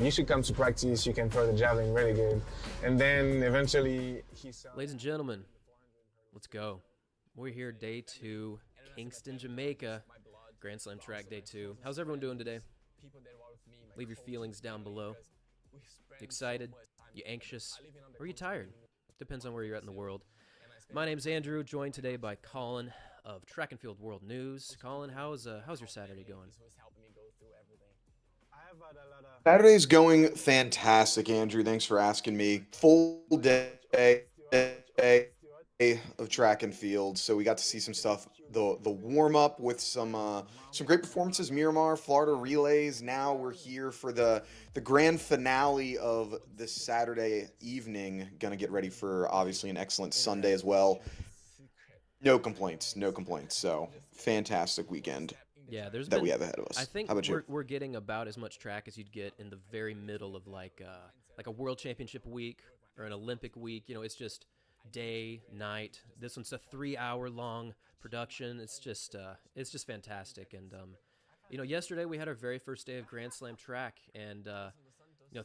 You should come to practice. You can throw the javelin really good. And then eventually he saw. Ladies and gentlemen, let's go. We're here day 2, Kingston, Jamaica. Grand Slam track day 2. How's everyone doing today? Leave your feelings down below. You excited? You anxious? Or are you tired? Depends on where you're at in the world. My name's Andrew, joined today by Colin of Track and Field World News. Colin, how's your Saturday going? Saturday's going fantastic, Andrew. Thanks for asking me. Full day of track and field, so we got to see some stuff. The warm up with some great performances. Miramar, Florida relays. Now we're here for the grand finale of this Saturday evening. Gonna get ready for obviously an excellent Sunday as well. No complaints, no complaints. So fantastic weekend. Yeah, We have ahead of us. I think How about you? we're getting about as much track as you'd get in the very middle of like a World Championship week or an Olympic week. You know, it's just day, night. This one's a 3-hour long production. It's just fantastic. And yesterday we had our very first day of Grand Slam track, and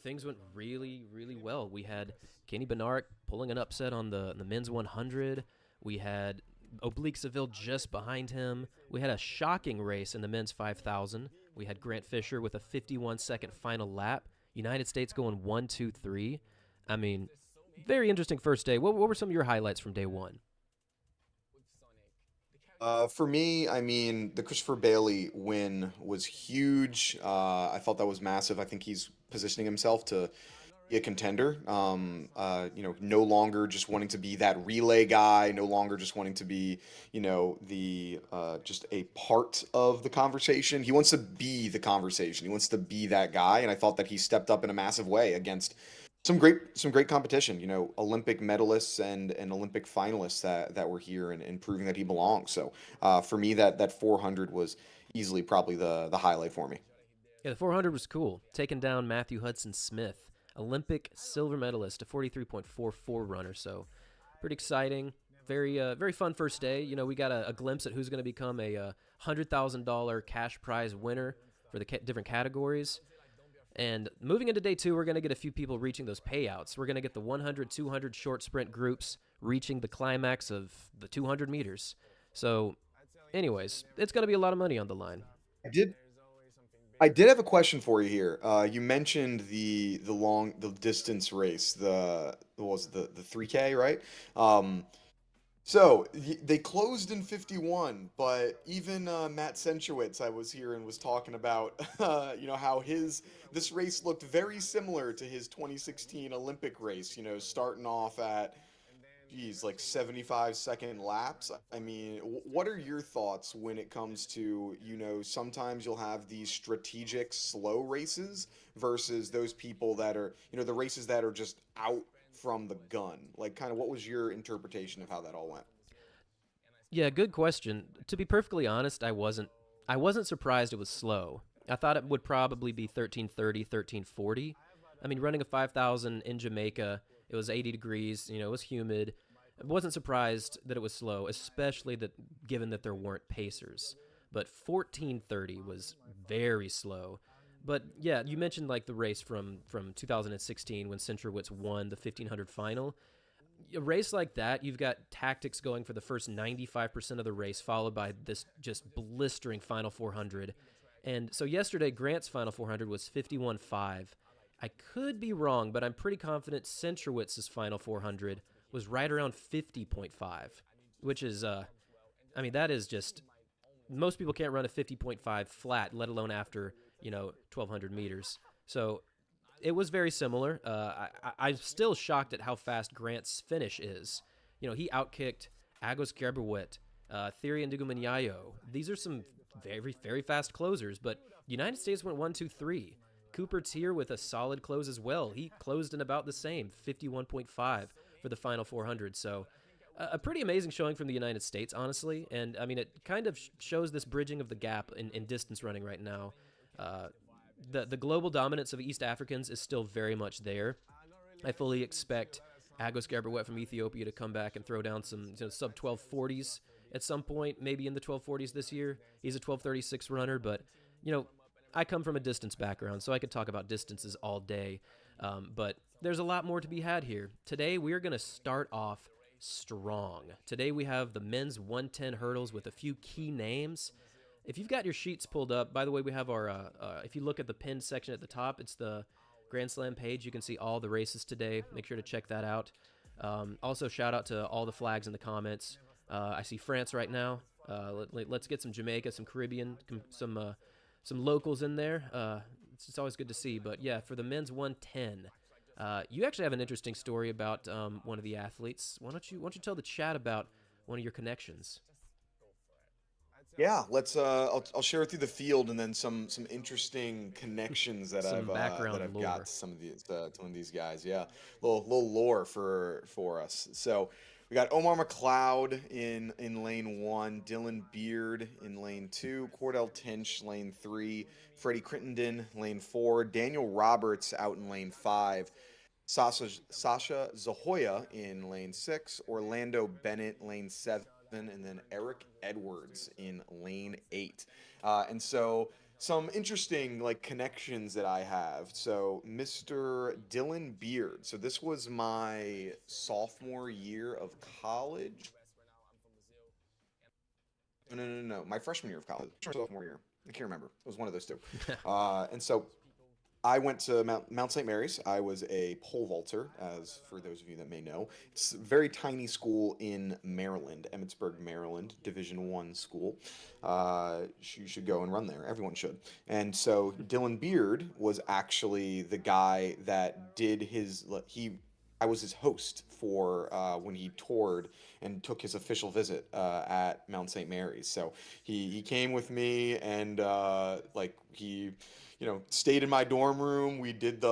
things went really, really well. We had Kenny Bednarek pulling an upset on the men's 100. We had Oblique Seville just behind him. We had a shocking race in the men's 5,000. We had Grant Fisher with a 51-second final lap. United States going 1-2-3. I mean, very interesting first day. What were some of your highlights from day one? For me, I mean, the Christopher Bailey win was huge. I thought that was massive. I think he's positioning himself to be a contender. No longer just wanting to be that relay guy, no longer just wanting to be, the just a part of the conversation. He wants to be the conversation. He wants to be that guy, and I thought that he stepped up in a massive way against some great competition. Olympic medalists and Olympic finalists that were here and proving that he belongs. So for me, that 400 was easily probably the highlight for me. Yeah, the 400 was cool. Taking down Matthew Hudson Smith, Olympic silver medalist, a 43.44 runner. So pretty exciting. Very fun first day. We got a glimpse at who's going to become a $100,000 cash prize winner for the different categories. And moving into day 2, we're going to get a few people reaching those payouts. We're going to get the 100, 200 short sprint groups reaching the climax of the 200 meters. So anyways, it's going to be a lot of money on the line. I did have a question for you here. You mentioned the distance race, what was it, the 3K, right? They closed in 51, but even Matt Senchowitz, I was here and was talking about, how this race looked very similar to his 2016 Olympic race. Starting off at, like 75-second laps. I mean, what are your thoughts when it comes to, sometimes you'll have these strategic slow races versus those people that are, the races that are just out from the gun? Like, kind of what was your interpretation of how that all went? Yeah, good question. To be perfectly honest, I wasn't surprised it was slow. I thought it would probably be 13:30, 13:40. I mean, running a 5,000 in Jamaica, it was 80 degrees, it was humid. I wasn't surprised that it was slow, especially given that there weren't pacers. But 14:30 was very slow. But yeah, you mentioned like the race from 2016 when Centrowitz won the 1500 final. A race like that, you've got tactics going for the first 95% of the race, followed by this just blistering final 400. And so yesterday, Grant's final 400 was 51.5. I could be wrong, but I'm pretty confident Centrowitz's final 400 was right around 50.5, which is, that is just, most people can't run a 50.5 flat, let alone after, 1,200 meters. So it was very similar. I'm still shocked at how fast Grant's finish is. He outkicked Agos Gerberwit, Thierry Ndigomenyayo. These are some very, very fast closers, but United States went 1-2-3. Cooper Tier with a solid close as well. He closed in about the same, 51.5 for the final 400. So a pretty amazing showing from the United States, honestly. And, I mean, it kind of shows this bridging of the gap in distance running right now. The global dominance of East Africans is still very much there. I fully expect Agos Gerberwet from Ethiopia to come back and throw down some sub 1240s at some point, maybe in the 1240s this year. He's a 1236 runner, but I come from a distance background, so I could talk about distances all day. But there's a lot more to be had here. Today, we are going to start off strong. Today, we have the men's 110 hurdles with a few key names. If you've got your sheets pulled up, by the way, we have our, if you look at the pinned section at the top, it's the Grand Slam page. You can see all the races today. Make sure to check that out. Also, shout out to all the flags in the comments. I see France right now. Let's get some Jamaica, some Caribbean, some locals in there. It's always good to see. But yeah, for the men's 110, you actually have an interesting story about one of the athletes. Why don't you tell the chat about one of your connections? Yeah, let's. I'll share through the field and then some interesting connections that Some background I've lore. got to some of these guys. Yeah, little lore for us. So we got Omar McLeod in lane 1, Dylan Beard in lane 2, Cordell Tinch lane 3, Freddie Crittenden lane 4, Daniel Roberts out in lane 5. Sasha Zahoya in lane 6, Orlando Bennett lane 7, and then Eric Edwards in lane 8. And so some interesting connections that I have. So Mr. Dylan Beard. So this was my sophomore year of college. No. My freshman year of college. Sophomore year. I can't remember. It was one of those two. And so I went to Mount St. Mary's. I was a pole vaulter, as for those of you that may know. It's a very tiny school in Maryland, Emmitsburg, Maryland, Division I school. You should go and run there. Everyone should. And so Dylan Beard was actually the guy that did I was his host for when he toured and took his official visit at Mount St. Mary's. So he came with me and he stayed in my dorm room. We did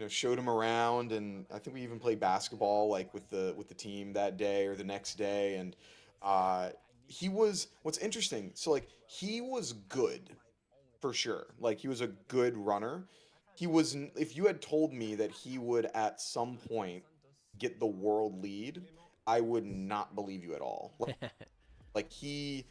showed him around, and I think we even played basketball with the team that day or the next day. And what's interesting. So he was good for sure. He was a good runner. If you had told me that he would at some point get the world lead, I would not believe you at all. He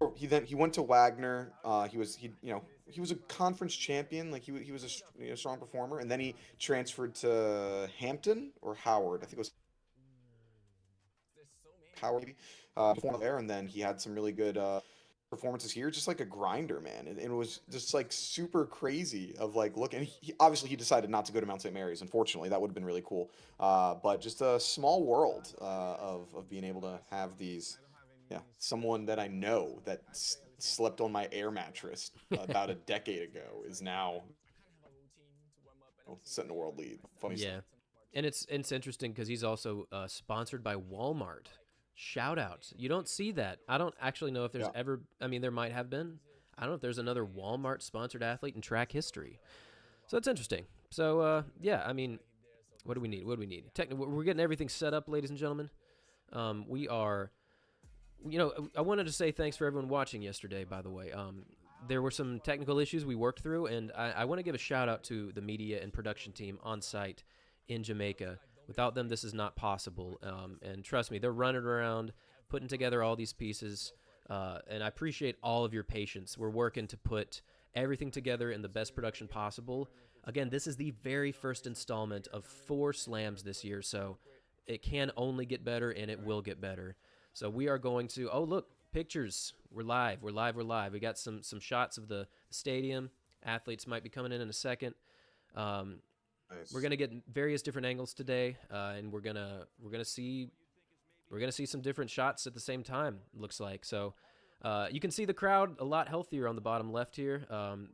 went to Wagner. He was a conference champion. He was a strong performer, and then he transferred to Hampton or Howard. I think it was Howard, maybe. Performed there, and then he had some really good performances here. Just like a grinder, man. And it was just super crazy of looking. Obviously he decided not to go to Mount St. Mary's. Unfortunately, that would have been really cool. But just a small world of being able to have these. Yeah, someone that I know that slept on my air mattress about a decade ago is now setting a world lead. Funny Yeah, stuff. and it's interesting because he's also sponsored by Walmart. Shout out. You don't see that. I don't actually know if there's ever. I mean, there might have been. I don't know if there's another Walmart sponsored athlete in track history. So that's interesting. So yeah, I mean, what do we need? We're getting everything set up, ladies and gentlemen. We are. I wanted to say thanks for everyone watching yesterday, by the way. There were some technical issues we worked through, and I want to give a shout out to the media and production team on site in Jamaica. Without them, this is not possible. And trust me, they're running around, putting together all these pieces, and I appreciate all of your patience. We're working to put everything together in the best production possible. Again, this is the very first installment of 4 slams this year, so it can only get better, and it will get better. So we are going to, oh, look, pictures. We're live. We got some shots of the stadium. Athletes might be coming in a second. Nice. We're gonna get various different angles today, and we're gonna see some different shots at the same time. Looks like so. You can see the crowd a lot healthier on the bottom left here.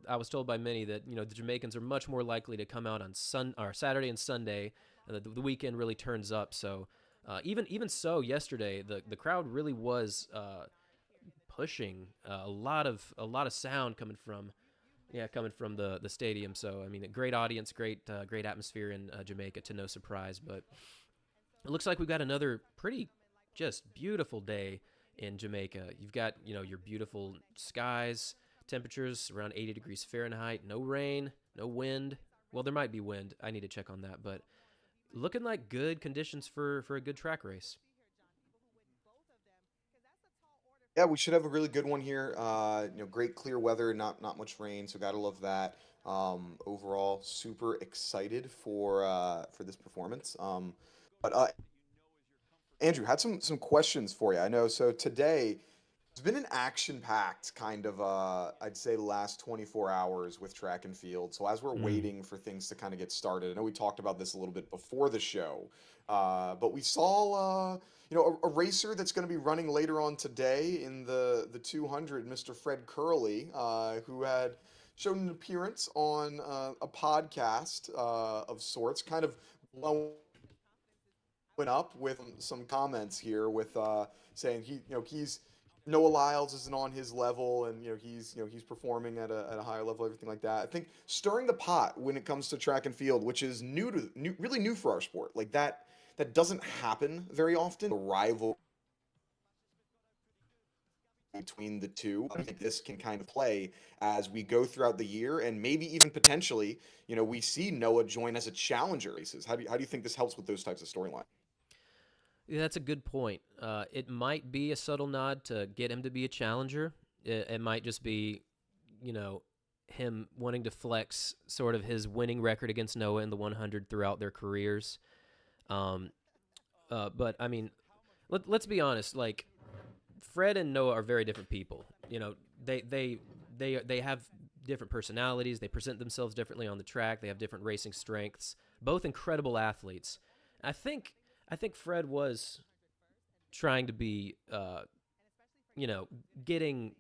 I was told by many that the Jamaicans are much more likely to come out on Saturday and Sunday. The weekend really turns up. So even so, yesterday the crowd really was pushing a lot of sound coming from the stadium. So I mean, a great audience, great atmosphere in Jamaica, to no surprise. But it looks like we've got another pretty just beautiful day in Jamaica. You've got your beautiful skies, temperatures around 80 degrees Fahrenheit, no rain, no wind. Well, there might be wind. I need to check on that, but looking like good conditions for a good track race. Yeah, we should have a really good one here. Great clear weather, not much rain, so gotta love that. Overall, super excited for this performance. But Andrew, had some questions for you. I know. So today, it's been an action-packed kind of, I'd say, the last 24 hours with track and field. So as we're Mm. waiting for things to kind of get started, I know we talked about this a little bit before the show, but we saw, a racer that's going to be running later on today in the 200, Mr. Fred Curley, who had shown an appearance on a podcast of sorts, kind of blowing up with some comments here with saying he's Noah Lyles isn't on his level, and he's performing at a higher level, everything like that. I think stirring the pot when it comes to track and field, which is really new for our sport, like that doesn't happen very often. The rival between the two, I think this can kind of play as we go throughout the year, and maybe even potentially, we see Noah join as a challenger races. How do you think this helps with those types of storylines? Yeah, that's a good point. It might be a subtle nod to get him to be a challenger. It might just be, him wanting to flex sort of his winning record against Noah in the 100 throughout their careers. Um, but I mean, let's be honest. Like, Fred and Noah are very different people. They have different personalities. They present themselves differently on the track. They have different racing strengths. Both incredible athletes. I think I think Fred was trying to be, you know, getting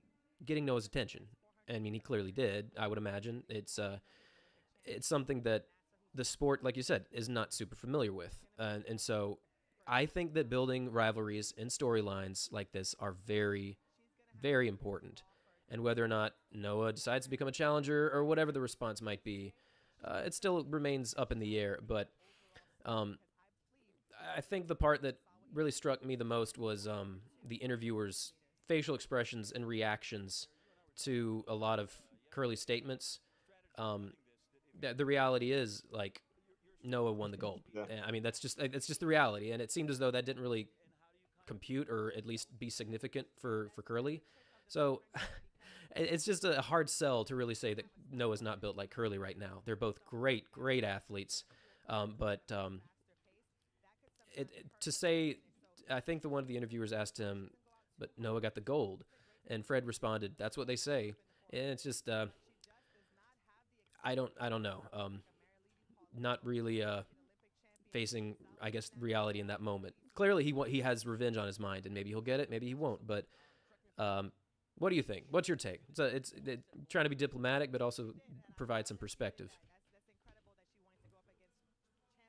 Noah's attention. I mean, he clearly did. I would imagine it's something that the sport, like you said, is not super familiar with, and so I think that building rivalries and storylines like this are very, very important. And whether or not Noah decides to become a challenger or whatever the response might be, it still remains up in the air. But um, I think the part that really struck me the most was the interviewers' facial expressions and reactions to a lot of Curly's statements. Um, the reality is, like, Noah won the gold. Yeah. I mean, that's just the reality, and it seemed as though that didn't really compute or at least be significant for Curly. So it's just a hard sell to really say that Noah's not built like Curly right now. They're both great athletes, but to say, I think one of the interviewers asked him, but Noah got the gold, and Fred responded, "That's what they say," and it's just I don't know, not really facing, I guess, reality in that moment. Clearly, he has revenge on his mind, and maybe he'll get it, maybe he won't. But um, what do you think? What's your take? It's trying to be diplomatic, but also provide some perspective.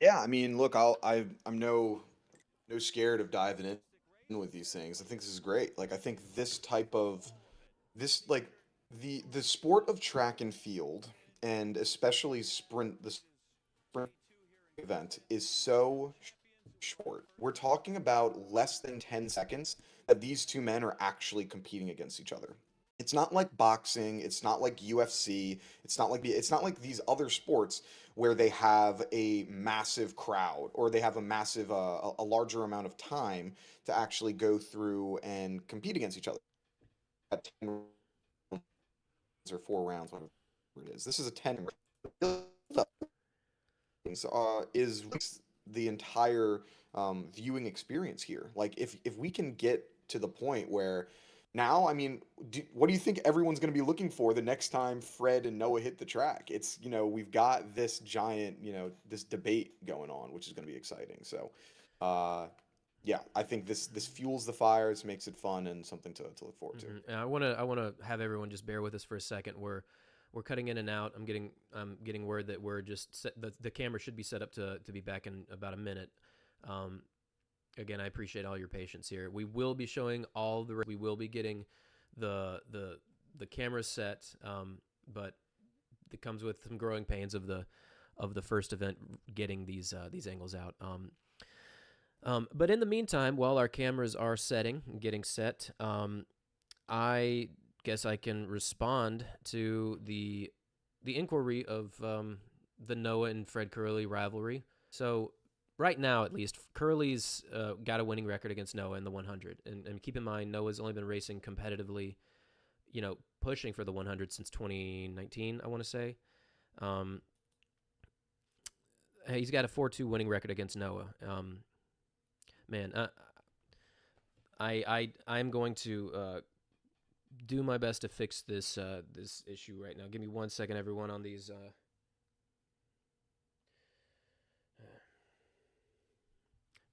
Yeah, I mean, look, I'm no scared of diving in with these things. I think this is great. Like, I think this type of this like the sport of track and field, and especially the sprint event, is so short. We're talking about less than 10 seconds that these two men are actually competing against each other. It's not like boxing, it's not like UFC, it's not like these other sports where they have a massive crowd, or they have a massive a larger amount of time to actually go through and compete against each other at 10 rounds or 4 rounds, whatever it is. This is a 10 is the entire viewing experience here. Like, if we can get to the point where now, I mean, what do you think everyone's going to be looking for the next time Fred and Noah hit the track? It's, we've got this giant, this debate going on, which is going to be exciting. So, uh, yeah, I think this fuels the fires, makes it fun, and something to look forward to. And I wanna have everyone just bear with us for a second. We're cutting in and out. I'm getting word that we're just the camera should be set up to be back in about a minute. Um, Again, I appreciate all your patience here. We will be showing we will be getting the camera set, but it comes with some growing pains of the first event getting these angles out. But in the meantime, while our cameras are getting set, I guess I can respond to the inquiry of the Noah and Fred Curley rivalry. So right now at least, Curly's got a winning record against Noah in the 100. And keep in mind, Noah's only been racing competitively, pushing for the 100 since 2019, I want to say. He's got a 4-2 winning record against Noah. Man, I'm going to do my best to fix this this issue right now. Give me 1 second, everyone, on these.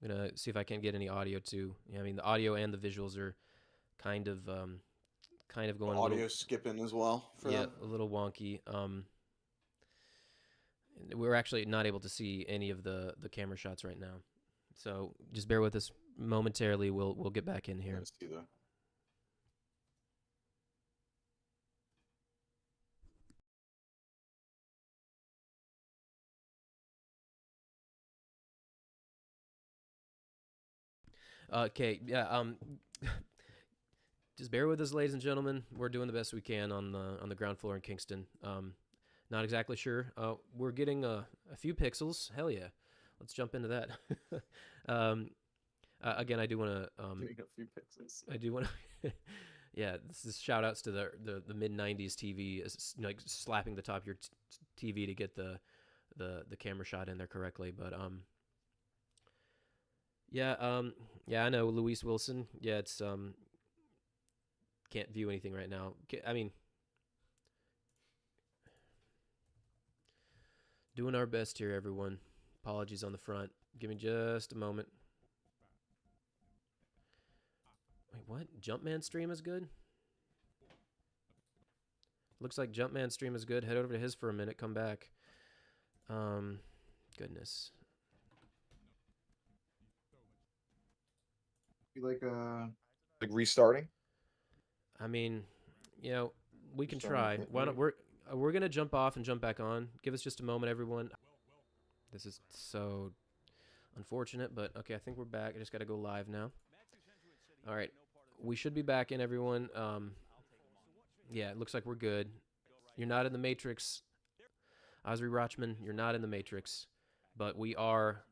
I'm gonna see if I can get any audio too. Yeah, I mean, the audio and the visuals are kind of going audio a little skipping as well for yeah, them. a little wonky. We're actually not able to see any of the camera shots right now, so just bear with us momentarily. We'll get back in here. Let's see the. Okay, yeah. Just bear with us, ladies and gentlemen. We're doing the best we can on the ground floor in Kingston. Not exactly sure. We're getting a few pixels. Hell yeah. Let's jump into that. Again, I do want to. Getting a few pixels. I do want to. Yeah, this is shout outs to the mid '90s TV, like slapping the top of your TV to get the camera shot in there correctly. But yeah, yeah, I know Luis Wilson. Yeah, it's can't view anything right now. I mean, doing our best here, everyone. Apologies on the front. Give me just a moment. Wait, what? Jumpman stream is good? Looks like Jumpman stream is good. Head over to his for a minute. Come back. Goodness. Like restarting. I mean, we can try. Why don't we're gonna jump off and jump back on. Give us just a moment, everyone. This is so unfortunate, but okay, I think we're back. I just got to go live now. All right, we should be back in, everyone. Yeah, it looks like we're good. You're not in the Matrix, Osri Rochman. You're not in the Matrix, but we are.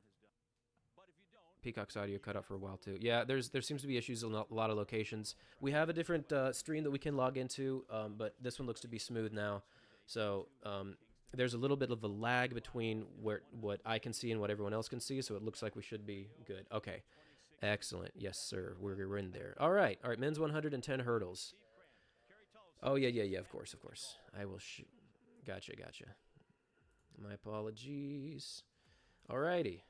Peacock's audio cut out for a while too. Yeah, there seems to be issues in a lot of locations. We have a different stream that we can log into, but this one looks to be smooth now. So there's a little bit of a lag between what I can see and what everyone else can see, so it looks like we should be good. Okay, excellent. Yes, sir. We're in there. All right. Men's 110 hurdles. Oh yeah. Of course. I will shoot. Gotcha. My apologies. All righty.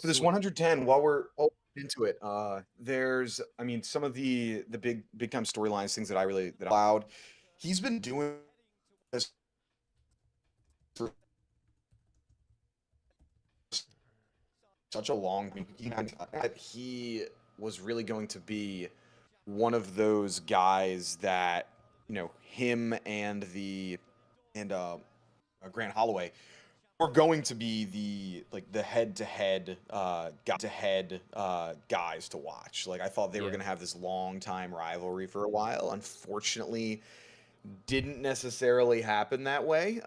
For this 110, while we're into it, there's, I mean, some of the big time storylines, things that I allowed. He's been doing this for such a long. He was really going to be one of those guys that him and Grant Holloway. We're going to be the head-to-head guys to watch. Like, I thought they were going to have this long-time rivalry for a while. Unfortunately, didn't necessarily happen that way.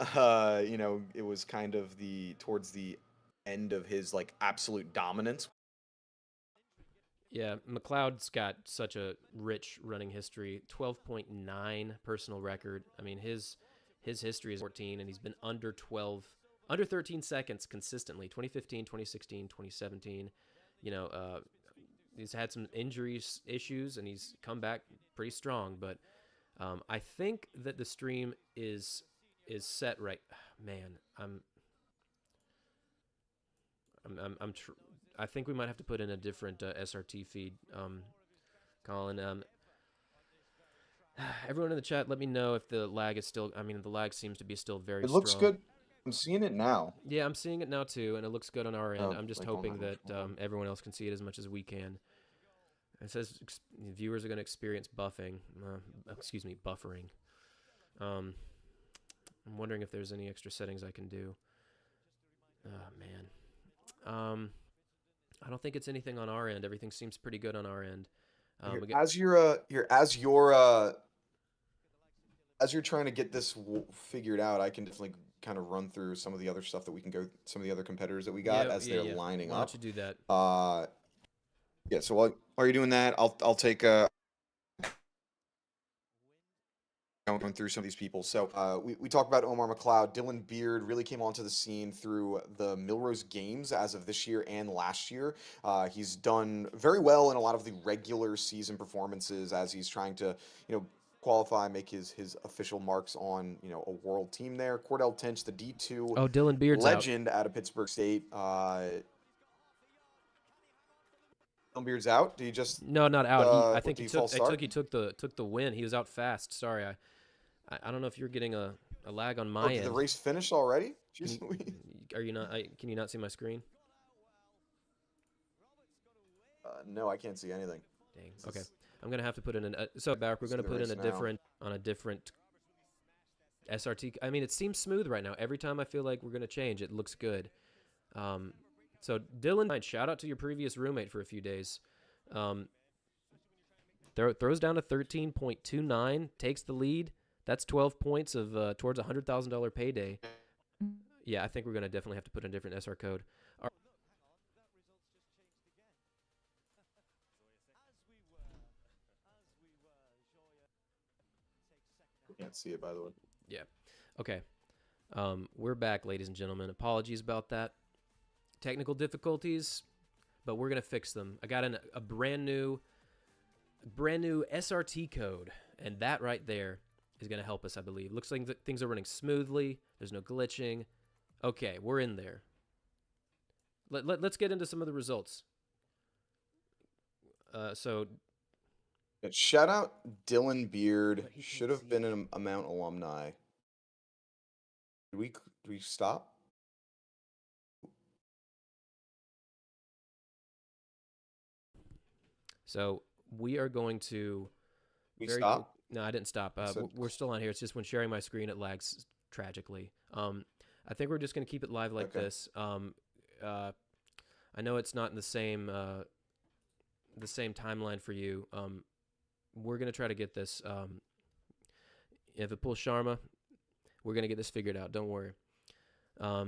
It was kind of towards the end of his absolute dominance. Yeah, McLeod's got such a rich running history. 12.9 personal record. I mean, his history is 14, and he's been under 13 seconds consistently. 2015, 2016, 2017. He's had some injuries issues, and he's come back pretty strong. But I think that the stream is set right. Man, I think we might have to put in a different SRT feed. Colin, everyone in the chat, let me know if the lag is still. I mean, the lag seems to be still very. It looks strong. good. I'm seeing it now. Yeah, I'm seeing it now too, and it looks good on our end. I'm just hoping that everyone else can see it as much as we can. It says viewers are going to experience buffering. I'm wondering if there's any extra settings I can do. Oh man. I don't think it's anything on our end. Everything seems pretty good on our end. As you're trying to get this figured out, I can definitely kind of run through some of the other stuff that we can go, some of the other competitors that we got as they're lining Why up. don't you do that? Yeah. So while are you doing that, I'll take going through some of these people. So we talked about Omar McLeod. Dylan Beard really came onto the scene through the Milrose Games as of this year and last year. He's done very well in a lot of the regular season performances as he's trying to, qualify, make his official marks on, a world team there. Cordell Tinch, the D2 Oh, Dylan Beard's legend out of Pittsburgh State. Dylan Beard's out. Do you just No, not out. I think he false took start? he took the win. He was out fast. Sorry, I don't know if you're getting a lag on my Did end. the race finish already? Can are you not? Can you not see my screen? No, I can't see anything. Dang. Okay, I'm gonna have to put in an so back. We're gonna put in a different SRT. I mean, it seems smooth right now. Every time I feel like we're gonna change, it looks good. So Dylan, shout out to your previous roommate for a few days. Throws down a 13.29, takes the lead. That's 12 points of towards a $100,000 payday. Yeah, I think we're gonna definitely have to put in a different SR code. Can't see it, by the way. Yeah. Okay. We're back, ladies and gentlemen. Apologies about that. Technical difficulties, but we're gonna fix them. I got a brand new SRT code, and that right there is gonna help us, I believe. Looks like things are running smoothly. There's no glitching. Okay, we're in there. Let's get into some of the results. Shout out Dylan Beard. Should have been an Mount alumni. Did we stop? So we are going to. We stop? No, I didn't stop. We're still on here. It's just when sharing my screen, it lags tragically. I think we're just going to keep it live like this. I know it's not in the same timeline for you. We're going to try to get this. If it pulls Sharma, we're going to get this figured out. Don't worry. Well,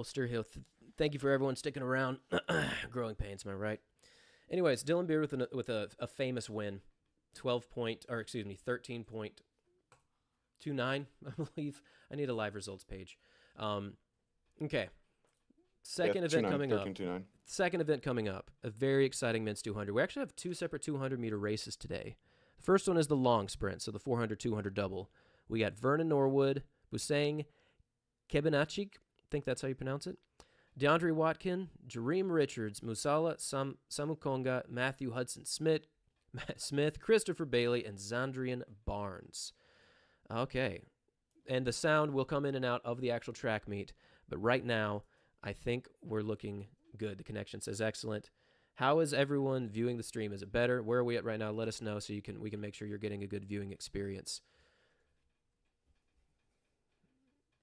Stir Hill, thank you for everyone sticking around. Growing pains, am I right? Anyways, Dylan Beard with a famous win, 13.29, I believe. I need a live results page. Okay. Second event coming up. Second event coming up. A very exciting men's 200. We actually have two separate 200-meter races today. The first one is the long sprint, so the 400-200 double. We got Vernon Norwood, Busang Kebenachik, I think that's how you pronounce it, DeAndre Watkin, Jareem Richards, Musala Samukonga, Matthew Hudson Smith, Christopher Bailey, and Zandrian Barnes. Okay. And the sound will come in and out of the actual track meet, but right now, I think we're looking good. The connection says excellent. How is everyone viewing the stream? Is it better? Where are we at right now? Let us know so we can make sure you're getting a good viewing experience.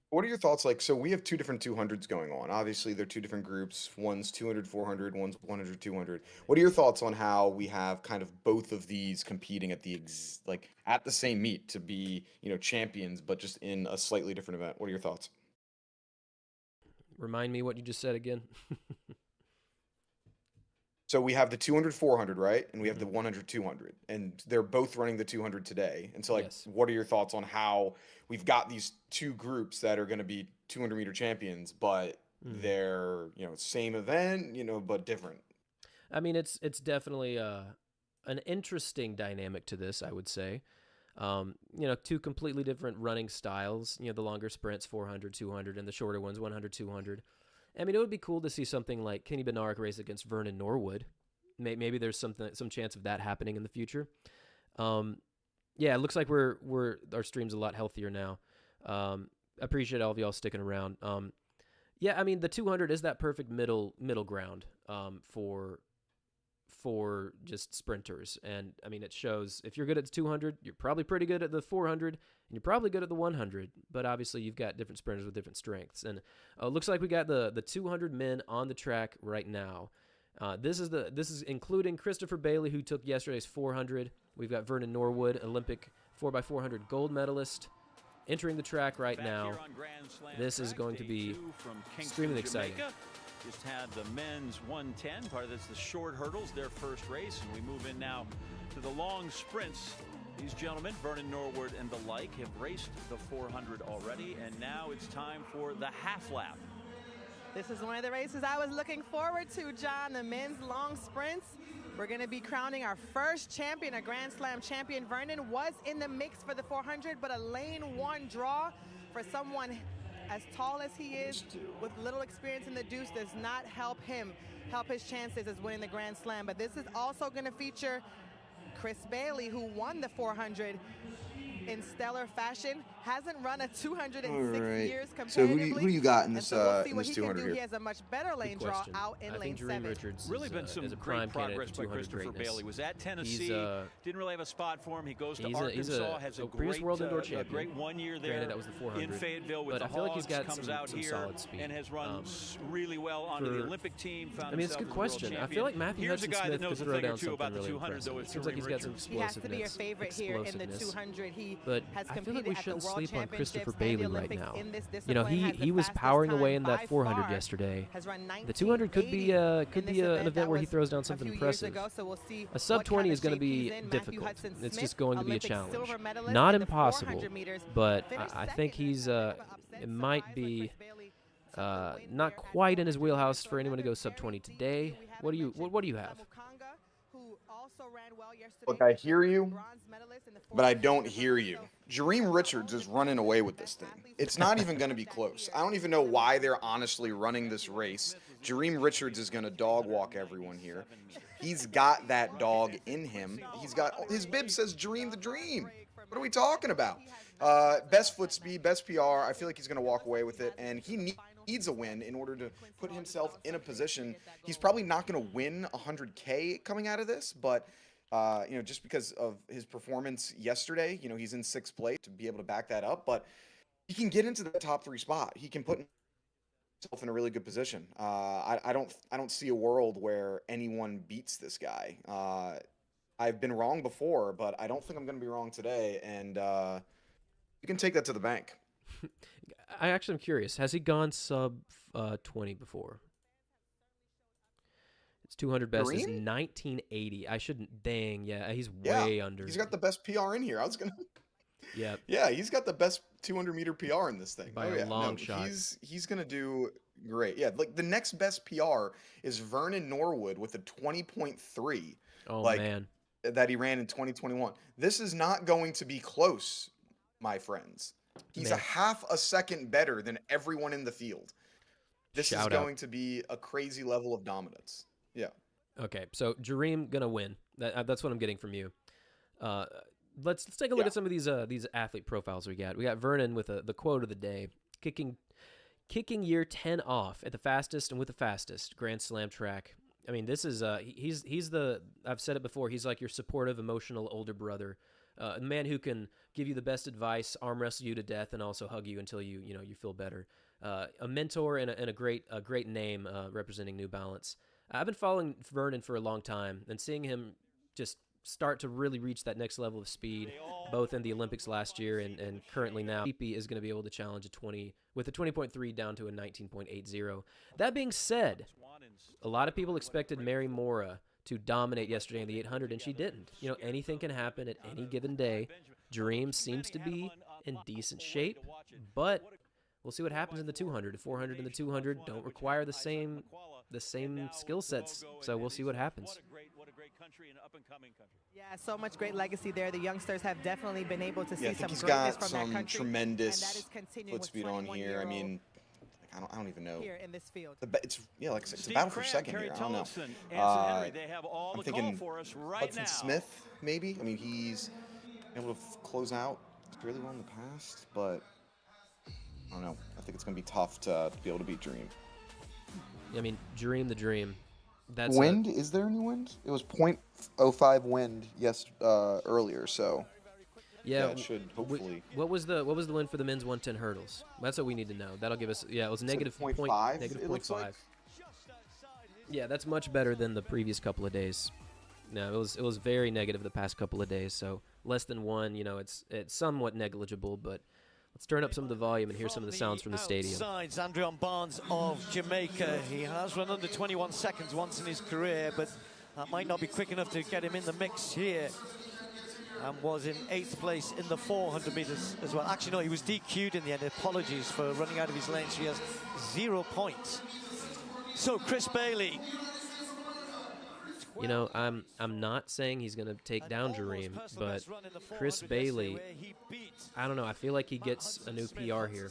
What are your thoughts? So we have two different 200s going on. Obviously, they're two different groups. One's 200, 400, one's 100, 200. What are your thoughts on how we have kind of both of these competing at the same meet to be, champions, but just in a slightly different event? What are your thoughts? Remind me what you just said again. So we have the 200, 400, right? And we have the 100, 200. And they're both running the 200 today. And so, yes. What are your thoughts on how we've got these two groups that are going to be 200-meter champions, but they're, same event, but different? I mean, it's definitely an interesting dynamic to this, I would say. Two completely different running styles. The longer sprints, 400, 200, and the shorter ones, 100, 200. I mean, it would be cool to see something like Kenny Bednarek race against Vernon Norwood. Maybe there's some chance of that happening in the future. Yeah, it looks like our stream's a lot healthier now. Appreciate all of y'all sticking around. Yeah, I mean, the 200 is that perfect middle ground for just sprinters. And I mean, it shows if you're good at the 200, you're probably pretty good at the 400, and you're probably good at the 100. But obviously, you've got different sprinters with different strengths. And looks like we got the 200 men on the track right now. This is including Christopher Bailey, who took yesterday's 400. We've got Vernon Norwood, Olympic 4x400 gold medalist. entering the track right now. This is going to be extremely exciting. Just had the men's 110, part of this, the short hurdles, their first race, and we move in now to the long sprints. These gentlemen, Vernon Norwood and the like, have raced the 400 already, and now it's time for the half lap. This is one of the races I was looking forward to, John, the men's long sprints. We're going to be crowning our first champion, a Grand Slam champion. Vernon was in the mix for the 400, but a lane 1 draw for someone as tall as he is, with little experience in the deuce, does not help his chances as winning the Grand Slam. But this is also going to feature Chris Bailey, who won the 400 in stellar fashion, hasn't run a 200 in 6 years competitively. So who do you got in this, we'll see in what this he 200 can do. here? He has a much better lane draw out in I lane think 7. Richards Really is, been some is a great prime progress by 200 Christopher greatness. Bailey. Was at Tennessee, didn't really have a spot for him. He goes to Arkansas, has a previous great, world indoor champion. great 1 year there. Granted, that was the 400. In Fayetteville with but the I feel like he's Hogs, got comes some, out some here solid speed. and has run really well onto the Olympic team. I mean, it's a good question. I feel like Matthew Here's a guy Hudson-Smith that knows could a throw thing or down two something about the really 200, impressive. though. It seems like he's got some He has to be your explosiveness. favorite here in the 200. He But has I feel competed like we at the shouldn't World sleep on Championships Christopher and the Bailey right Olympics now. in this You know, discipline, has he the was fastest powering time away in by that 400 far. yesterday. Has run The 200 could be an event that where he was throws down a something few years impressive. ago, so we'll see A sub what 20 kind is of going to shape be he's in. Matthew difficult. It's Hudson-Smith, just going to be a Olympic challenge. silver medalist Not in the impossible, 400 meters, but finished I second think in he's the upset it might surprise be like Chris Bailey. So the win not there, quite in his Matthew wheelhouse Hudson, for anyone to go another sub 20 very today. deep. We What do you haven't what do you have? mentioned Kamukanga, who also ran well yesterday. Look, I hear you, Bronze medalist in the but I 400 don't meters. hear you. Jareem Richards is running away with this thing. It's not even going to be close. I don't even know why they're honestly running this race. Jareem Richards is going to dog walk everyone here. He's got that dog in him. He's got his bib says Jareem the Dream. What are we talking about? Best foot speed, best PR. I feel like he's going to walk away with it, and he needs a win in order to put himself in a position. He's probably not going to win 100K coming out of this, but you know, just because of his performance yesterday, you know, he's in 6th place to be able to back that up, but he can get into the top 3 spot. He can put himself in a really good position. I don't see a world where anyone beats this guy. I've been wrong before, but I don't think I'm going to be wrong today, and you can take that to the bank. I actually am curious. Has he gone sub 20 before? His 200 best is Kareem? 1980. I shouldn't. Dang, yeah, he's Yeah, way under. He's got the best PR in here. I was gonna. Yeah. Yeah, he's got the best 200-meter PR in this thing. By oh, a yeah. long no, shot. He's gonna do great. Yeah, like the next best PR is Vernon Norwood with a 20.3. Oh like, man. That he ran in 2021. This is not going to be close, my friends. He's Man. a half a second better than everyone in the field. This Shout is out. going to be a crazy level of dominance. Yeah. Okay, so Jareem gonna win. That's what I'm getting from you. Let's take a look Yeah. at some of these athlete profiles we got. We got Vernon with the quote of the day: kicking year 10 off at the fastest and with the fastest Grand Slam track. I mean, this is he's the, I've said it before, he's like your supportive, emotional older brother, a man who can give you the best advice, arm wrestle you to death, and also hug you until you feel better. A mentor and a great name representing New Balance. I've been following Vernon for a long time, and seeing him just start to really reach that next level of speed, both in the Olympics last year and currently now. PP is going to be able to challenge a 20 with a 20.3 down to a 19.80. That being said, a lot of people expected Mary Mora to dominate yesterday in the 800, and she didn't. You know, anything can happen at any given day. Jareem seems to be in decent shape, but we'll see what happens in the 200. The 400 and the 200 don't require the same skill sets, so we'll see what happens. Yeah, so much great legacy there. The youngsters have definitely been able to see Yeah, I some think he's greatness got from that some country, tremendous and that is continuing foot with speed on here. I 21-year-old mean, like, I don't even know. here in this field. It's like I said, it's a battle for second here. I don't know. I'm thinking Hudson Smith, maybe. I mean, he's been able to close out really well in the past, but I don't know. I think it's going to be tough to be able to beat Dream. I mean, Jareem the Dream. That's Wind? Is there any wind? It was 0.05 wind earlier, so yeah, it should hopefully. What was the win for the men's 110 hurdles? That's what we need to know. That'll give us. Yeah, it was negative 0.5. negative It looks 0.5. like. Yeah, that's much better than the previous couple of days. No, it was very negative the past couple of days. So less than 1. You know, it's somewhat negligible, but Let's turn up some of the volume and hear some of the sounds from the stadium. Outsides, Andrew Barnes of Jamaica. He has run under 21 seconds once in his career, but that might not be quick enough to get him in the mix here. And was in 8th place in the 400 meters as well. Actually, no, he was DQ'd in the end. Apologies for running out of his lane. So he has 0 points. So Chris Bailey. You know, I'm not saying he's going to take down Jareem, but Chris Bailey, I don't know, I feel like he gets a new PR here.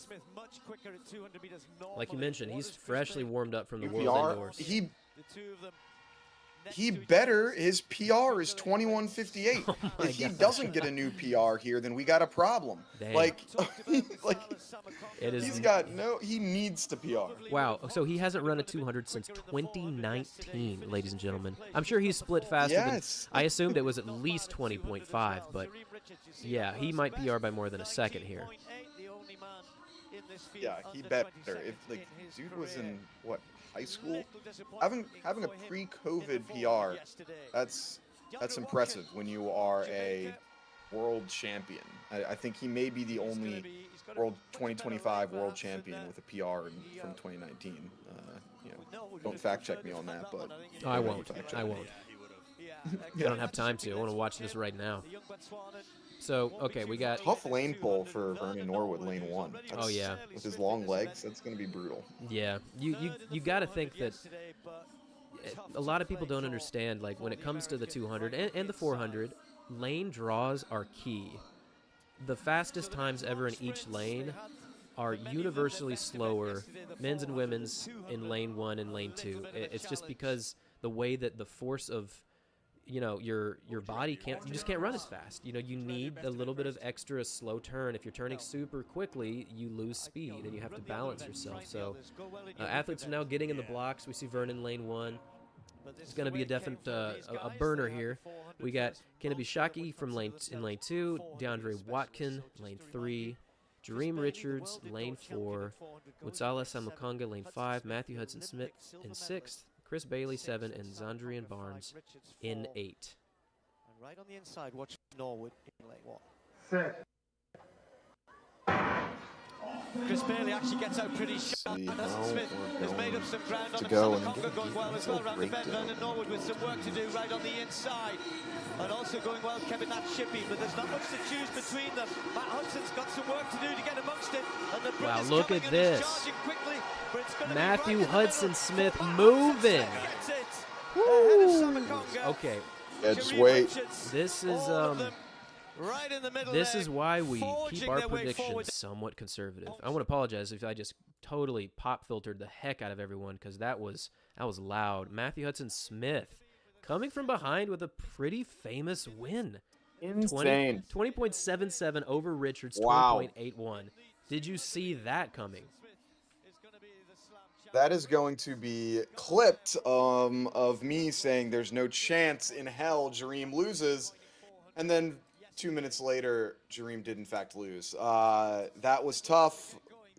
Like you mentioned, he's freshly warmed up from the World Indoors. He better. His PR is 21:58. Oh if he doesn't get a new PR here, then we got a problem. Dang. Like it is. He needs to PR. Wow. So he hasn't run a 200 since 2019, ladies and gentlemen. I'm sure he's split faster Yes. than I assumed it was at least 20.5, but yeah, he might PR by more than a second here. Yeah, he better. If dude was in what, high school, having a pre-COVID PR, that's impressive when you are a world champion. I think he may be the only 2025 world champion with a PR from 2019. Don't fact check me on that, but I won't. I don't have time to. I want to watch this right now. So, okay, we got... Tough lane pull for Vernon Norwood, lane 1. Oh, yeah. With his long legs, that's going to be brutal. Yeah. You got to think that a lot of people don't understand, like, when it comes to the 200 and the 400, lane draws are key. The fastest times ever in each lane are universally slower, men's and women's, in lane 1 and lane 2. It's just because the way that the force of... your body you just can't run as fast. You need a little bit of extra slow turn. If you're turning super quickly, you lose speed and you have to balance yourself. So athletes are now getting in the blocks. We see Vernon lane 1. It's going to be a definite a burner here. We got Kennedy Shaki from lane 2, DeAndre Watkin lane 3, Jareem Richards lane 4, Wutsala Samukonga lane 5, Matthew Hudson Smith in 6th, Chris Bailey 7, and Zandrian Barnes in 8. And right on the inside, watch Norwood in lane 1. 6. Chris Bailey actually gets out pretty sharp. Hudson Smith has made up some ground on him. Samukonga going well as well around the bend. Vernon Norwood with some work to do right on the inside. And also going well, Kevin Nat Shippey, but there's not much to choose between them. Matt Hudson's got some work to do to get amongst it. And the wow, look at this. Quickly, Matthew Hudson Smith moving. Okay. Yeah, just wait. This is right in the middle this is why we forging keep our their way predictions forward. somewhat conservative. I want to apologize if I just totally pop filtered the heck out of everyone, because that was loud. Matthew Hudson Smith coming from behind with a pretty famous win. Insane. 20.77 over Richards, Wow. 20.81. Did you see that coming? That is going to be clipped of me saying there's no chance in hell Jareem loses. And then 2 minutes later, Jareem did in fact lose. That was tough.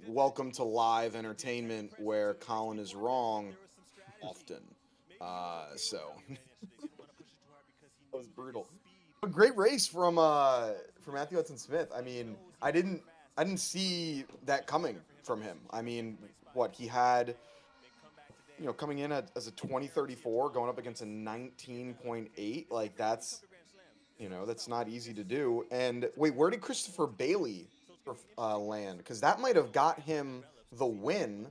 Welcome to live entertainment where Colin is wrong often. So that was brutal. A great race from Matthew Hudson Smith. I mean, I didn't see that coming from him. I mean, what he had, coming in as a 2034, going up against a 19.8, like that's not easy to do. And wait, where did Christopher Bailey land? Because that might have got him the win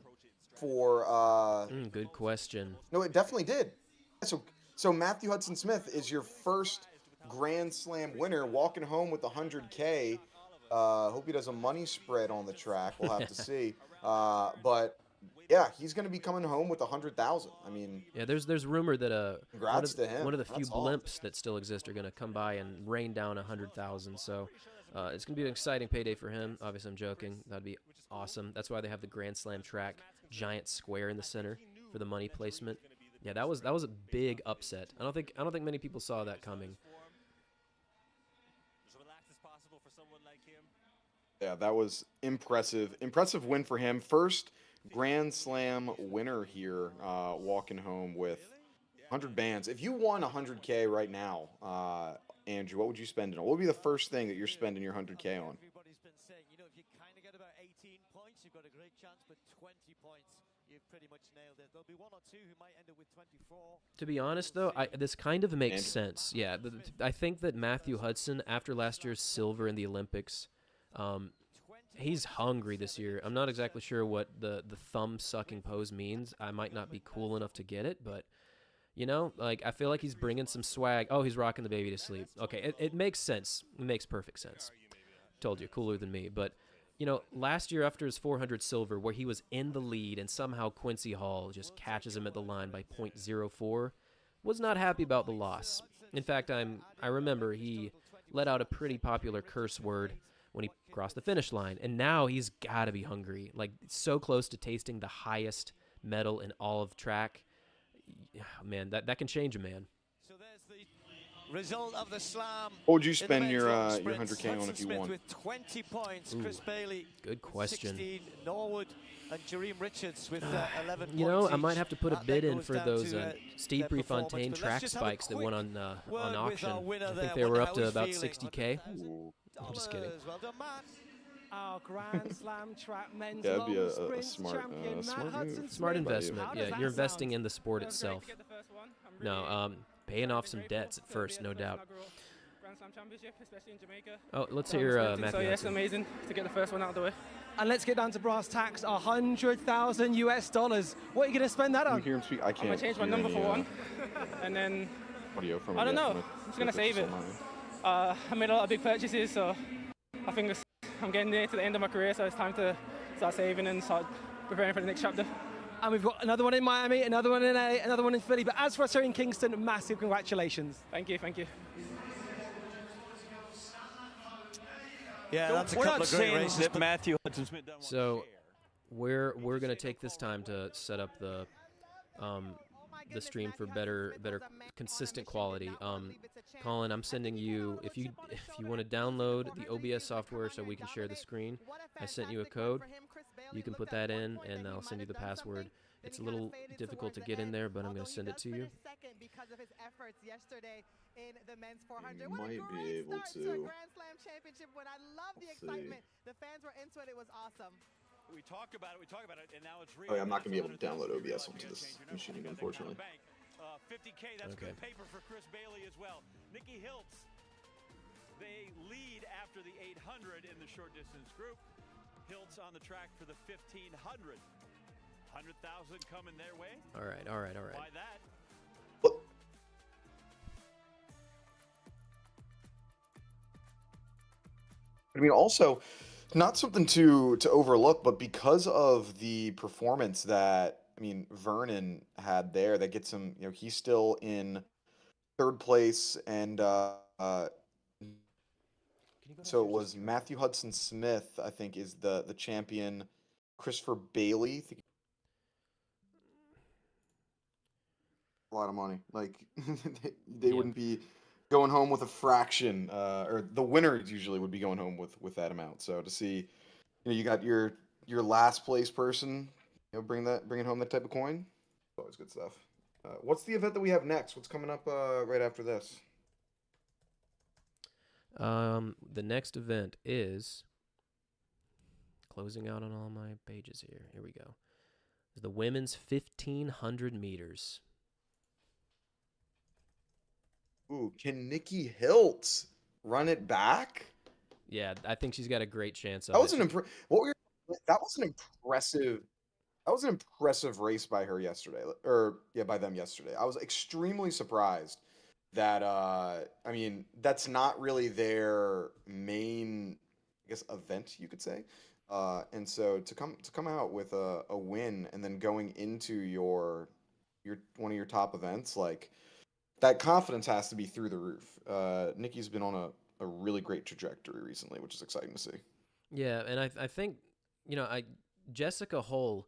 for. Good question. No, it definitely did. So Matthew Hudson Smith is your first Grand Slam winner, walking home with 100K. Hope he does a money spread on the track. We'll have to see. But yeah, he's going to be coming home with 100,000. I mean, yeah, there's rumor that congrats to him. One of the few That's blimps that still exist are going to come by and rain down 100,000. So it's going to be an exciting payday for him. Obviously, I'm joking. That'd be awesome. That's why they have the Grand Slam track giant square in the center for the money placement. Yeah, that was a big upset. I don't think many people saw that coming. Yeah, that was impressive. Impressive win for him. First Grand Slam winner here, walking home with 100 bands. If you won 100K right now, Andrew, what would you spend it on? What would be the first thing that you're spending your 100K on? points, you've pretty much nailed it. There'll be one or two who might end up with 24. To be honest, though, this kind of makes sense. Yeah, I think that Matthew Hudson, after last year's silver in the Olympics, he's hungry this year. I'm not exactly sure what the thumb-sucking pose means. I might not be cool enough to get it, but, you know, like, I feel like he's bringing some swag. Oh, he's rocking the baby to sleep. Okay, it makes sense. It makes perfect sense. Told you, cooler than me. But, you know, last year after his 400 silver, where he was in the lead and somehow Quincy Hall just catches him at the line by .04, was not happy about the loss. In fact, I remember he let out a pretty popular curse word when he crossed the finish line, and now he's got to be hungry, like so close to tasting the highest medal in all of track. Man, that can change a man. So there's the result of the slam. What would you spend your 100K on if you Smith won? with 20 points. Ooh, Chris Bailey, good question. 16. Norwood and Jareem Richards with 11 You know, points I might each. have to put a That bid then in goes for down those to, Steve their performance. Prefontaine But let's track just have a spikes that quick went on word auction. with our winner I there. think they were Wonder up how to he's about feeling. 60K. Ooh. I'm just kidding. Well done, Matt. Our Grand Slam track men's Yeah, that'd be long a sprint smart, champion, Matt smart Hudson move. Smart Smith. investment. How does Yeah, that you're investing sound? in the sport It was great itself. to get the first one. I'm No, really, paying off some grateful debts at to first, be no at the first doubt. inaugural Grand Slam Championship, especially in Jamaica. Oh, let's So I'm hear sprinting, Matthew so yeah, it's Hudson. amazing to get the first one out of the way. And let's get down to brass tacks. $100,000 US. What are you going to spend that Can you on? hear him speak? I I'm can't gonna change my hear number any, for one, and then audio from it I don't yet. know. I'm I'm just gonna save it. online. I made a lot of big purchases, so I think I'm getting near to the end of my career, so it's time to start saving and start preparing for the next chapter. And we've got another one in Miami, another one in LA, another one in Philly. But as for us here in Kingston, massive congratulations. Thank you, thank you. Yeah, that's a We're couple not of great saying races. that But Matthew Hudson Smith doesn't So, want to share. we're gonna take this time to set up the stream for better consistent quality. Colin, I'm sending you, if you want to download the OBS software so we can share the screen, I sent you a code. You can put that in, and I'll send you the password. It's a little difficult to get in there, but I'm going to send it to you. Because of his efforts yesterday in the men's 400. You What a might be great able start to a to. Grand Slam championship win. I love the Let's see. excitement. The fans were into it. It was awesome. We talk about it, and now it's real. Oh yeah, I'm not gonna be able to That's download 100,000. OBS onto this machine, Got that unfortunately. kind of bank. 50K, that's Okay. good paper for Chris Bailey as well. Nikki Hiltz, they lead after the 800 in the short distance group. Hiltz on the track for the 1500. 100,000 coming their way. All right. By that. I mean, also, not something to overlook, but because of the performance that Vernon had there, that gets him. He's still in third place, and so it was Matthew Hudson Smith, I think, is the champion. Christopher Bailey, a lot of money. Like they wouldn't be going home with a fraction, or the winners usually would be going home with that amount. So to see, you got your last place person, bringing home that type of coin, always good stuff. What's the event that we have next? What's coming up right after this? The next event is closing out on all my pages here. Here we go. The women's 1,500 meters. Ooh, can Nikki Hiltz run it back? Yeah, I think she's got a great chance. That was an that was an impressive. That was an impressive race by her yesterday, by them yesterday. I was extremely surprised that that's not really their main, I guess, event, you could say. And so to come out with a win and then going into your one of your top events, like, that confidence has to be through the roof. Nikki's been on a really great trajectory recently, which is exciting to see. Yeah, and I think, Jessica Hull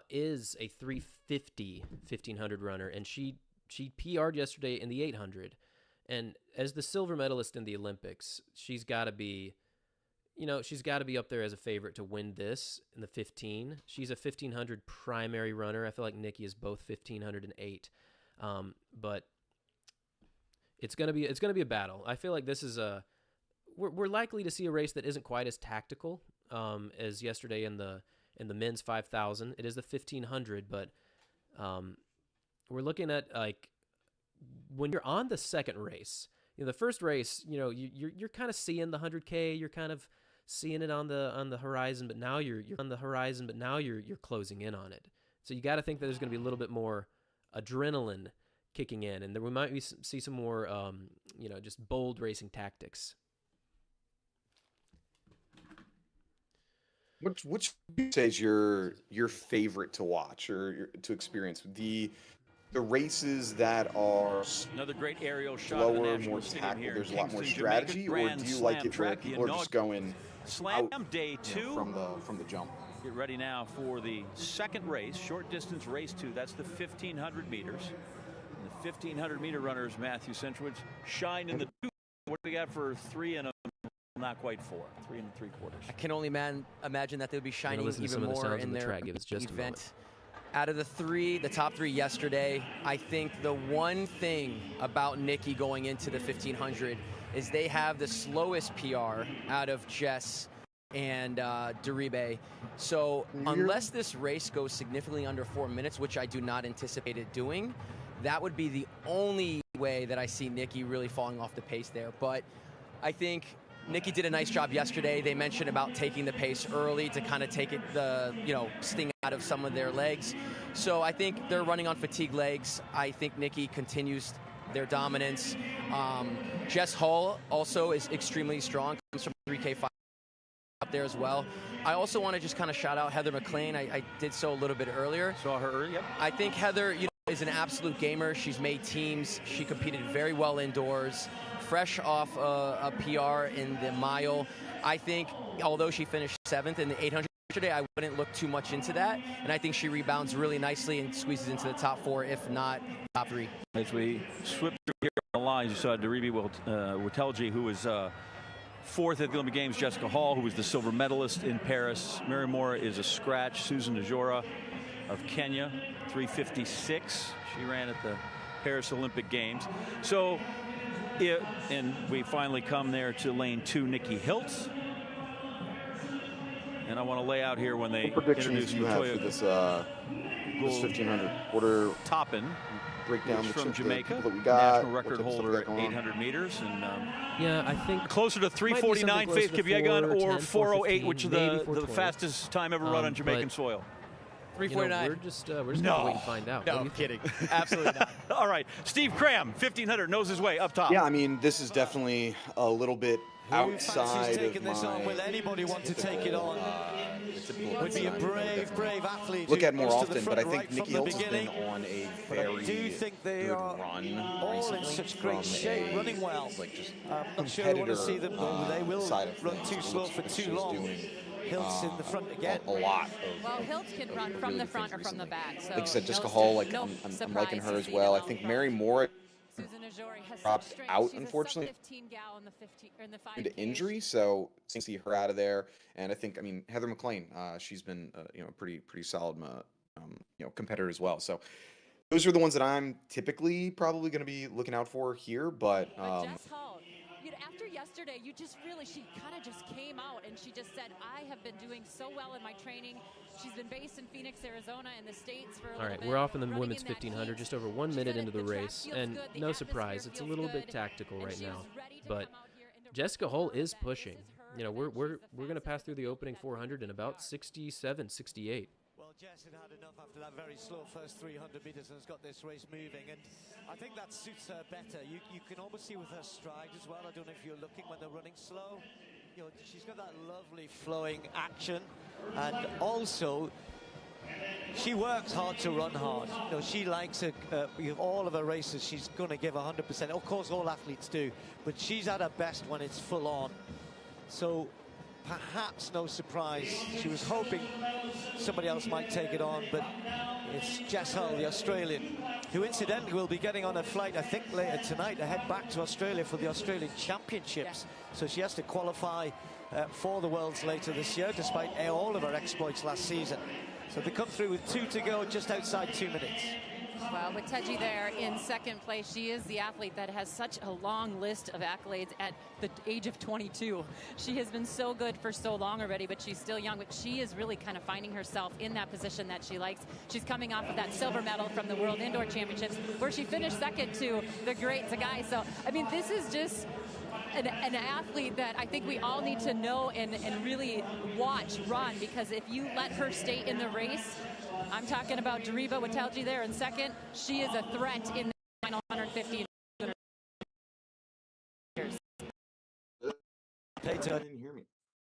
is a 350 1,500 runner, and she PR'd yesterday in the 800. And as the silver medalist in the Olympics, she's got to be up there as a favorite to win this in the 15. She's a 1,500 primary runner. I feel like Nikki is both 1,500 and 8. But it's gonna be a battle. I feel like this is we're likely to see a race that isn't quite as tactical as yesterday in the in the men's 5,000. It is the 1,500, but we're looking at, like, when you're on the second race, the first race, you're kind of seeing the 100K, you're kind of seeing it on the horizon, but now you're on the horizon, but now you're closing in on it. So you got to think that there's going to be a little bit more adrenaline kicking in, and then we might see some more, just bold racing tactics. Which would you say is your favorite to watch or to experience? The races that are another great aerial shot of the slower, National more Stadium tactical, here. there's a lot more Kingston, strategy, Jamaica, or Grand do you Slam like it where track, people are just going Slam out, Day 2 from the jump? Get ready now for the second race, short distance race 2. That's the 1,500 meters. And the 1,500 meter runners, Matthew Centrowitz, shine in the 2. What do we got for 3 and not quite 4? 3 3/4. I can only imagine that they'll be shining listen to even some of the more sounds in of the their track. Give us just a moment. event. Out of the top 3 yesterday, I think the one thing about Nikki going into the 1,500 is they have the slowest PR out of Jess and Deribe. So unless this race goes significantly under 4 minutes, which I do not anticipate it doing, that would be the only way that I see Nikki really falling off the pace there. But I think Nikki did a nice job yesterday. They mentioned about taking the pace early to kind of take the sting out of some of their legs. So I think they're running on fatigue legs. I think Nikki continues their dominance. Jess Hull also is extremely strong, comes from 3K5 up there as well. I also want to just kind of shout out Heather McLean. I did so a little bit earlier. Saw her earlier, yep. I think Heather, is an absolute gamer. She's made teams. She competed very well indoors. Fresh off a PR in the mile. I think, although she finished 7th in the 800 today, I wouldn't look too much into that. And I think she rebounds really nicely and squeezes into the top 4, if not top 3. As we swip through here on the lines, you saw Deribe Witelji, who was 4th at the Olympic Games. Jessica Hall, who was the silver medalist in Paris. Mary Mora is a scratch. Susan Najora of Kenya, 3:56. She ran at the Paris Olympic Games. So, and we finally come there to lane 2, Nikki Hiltz. And I want to lay out here when they predictions you have for this 1,500 quarter Toppin. Break down from Jamaica, that we got, national record holder at 800 meters, and yeah, I think closer to 3:49 Faith Kipyegon or 4:08, which is the fastest time ever run on Jamaican soil. 3:49. We're just gonna wait and find out. No, I'm kidding. Absolutely not. All right, Steve Cram, 1,500, knows his way up top. Yeah, I mean, this is definitely a little bit outside taking of this on? Will anybody want to take it on? Would be a brave athlete. Look at more goes to the often, but I front think Nikki from the Hiltz has been beginning. on a But very I do think they good are run all recently in such great from shape, a, running well. like, just I'm not sure I want to see them. They will side of run things. too It slow looks for like too she's long. doing, Hiltz in the front again. A lot of Well, Hiltz can run from really the good front or things from the recently. back. So Like I said, Jessica no Hall, like no I'm liking her surprise as to see well. them I think out Mary front. Moore Susan Ajori has dropped some strength. out, She's a unfortunately, sub-15 gal in the 15 or in the 5K. due to injury, so you see her out of there. And I think, I mean, Heather McLean, she's been a pretty solid competitor as well. So those are the ones that I'm typically probably going to be looking out for here. But Jess Hull, after yesterday, she kind of just came out and she just said, I have been doing so well in my training. She's been based in Phoenix, Arizona, in the States for a little bit. All right, we're off in the running women's in that 1,500, heat. just over 1 She minute said into the track race, feels and good, the no atmosphere surprise, it's a feels little good, bit tactical and right she now. is ready to But come out here and Jessica represent Hull that is this pushing. is her We're event. She's the going to pass fastest through the opening 400 in about 67, 68. Well, Jess had had enough after that very slow first 300 meters and has got this race moving, and I think that suits her better. You can almost see with her stride as well. I don't know if you're looking when they're running slow. She's got that lovely flowing action, and also she works hard to run hard. She likes it. All of her races, she's going to give 100%. Of course, all athletes do, but she's at her best when it's full on. So perhaps no surprise. She was hoping somebody else might take it on, but it's Jess Hull, the Australian, who incidentally will be getting on a flight, I think, later tonight to head back to Australia for the Australian Championships. So she has to qualify for the Worlds later this year, despite all of her exploits last season. So they come through with 2 to go, just outside 2 minutes. Well, with Teji there in second place, she is the athlete that has such a long list of accolades at the age of 22. She has been so good for so long already, but she's still young. But she is really kind of finding herself in that position that she likes. She's coming off of that silver medal from the World Indoor Championships, where she finished second to the great Zagai. So, I mean, this is just an athlete that I think we all need to know and really watch run, because if you let her stay in the race, I'm talking about Dariba Watelji there in second. She is a threat in the final 150 meters. Didn't hear me.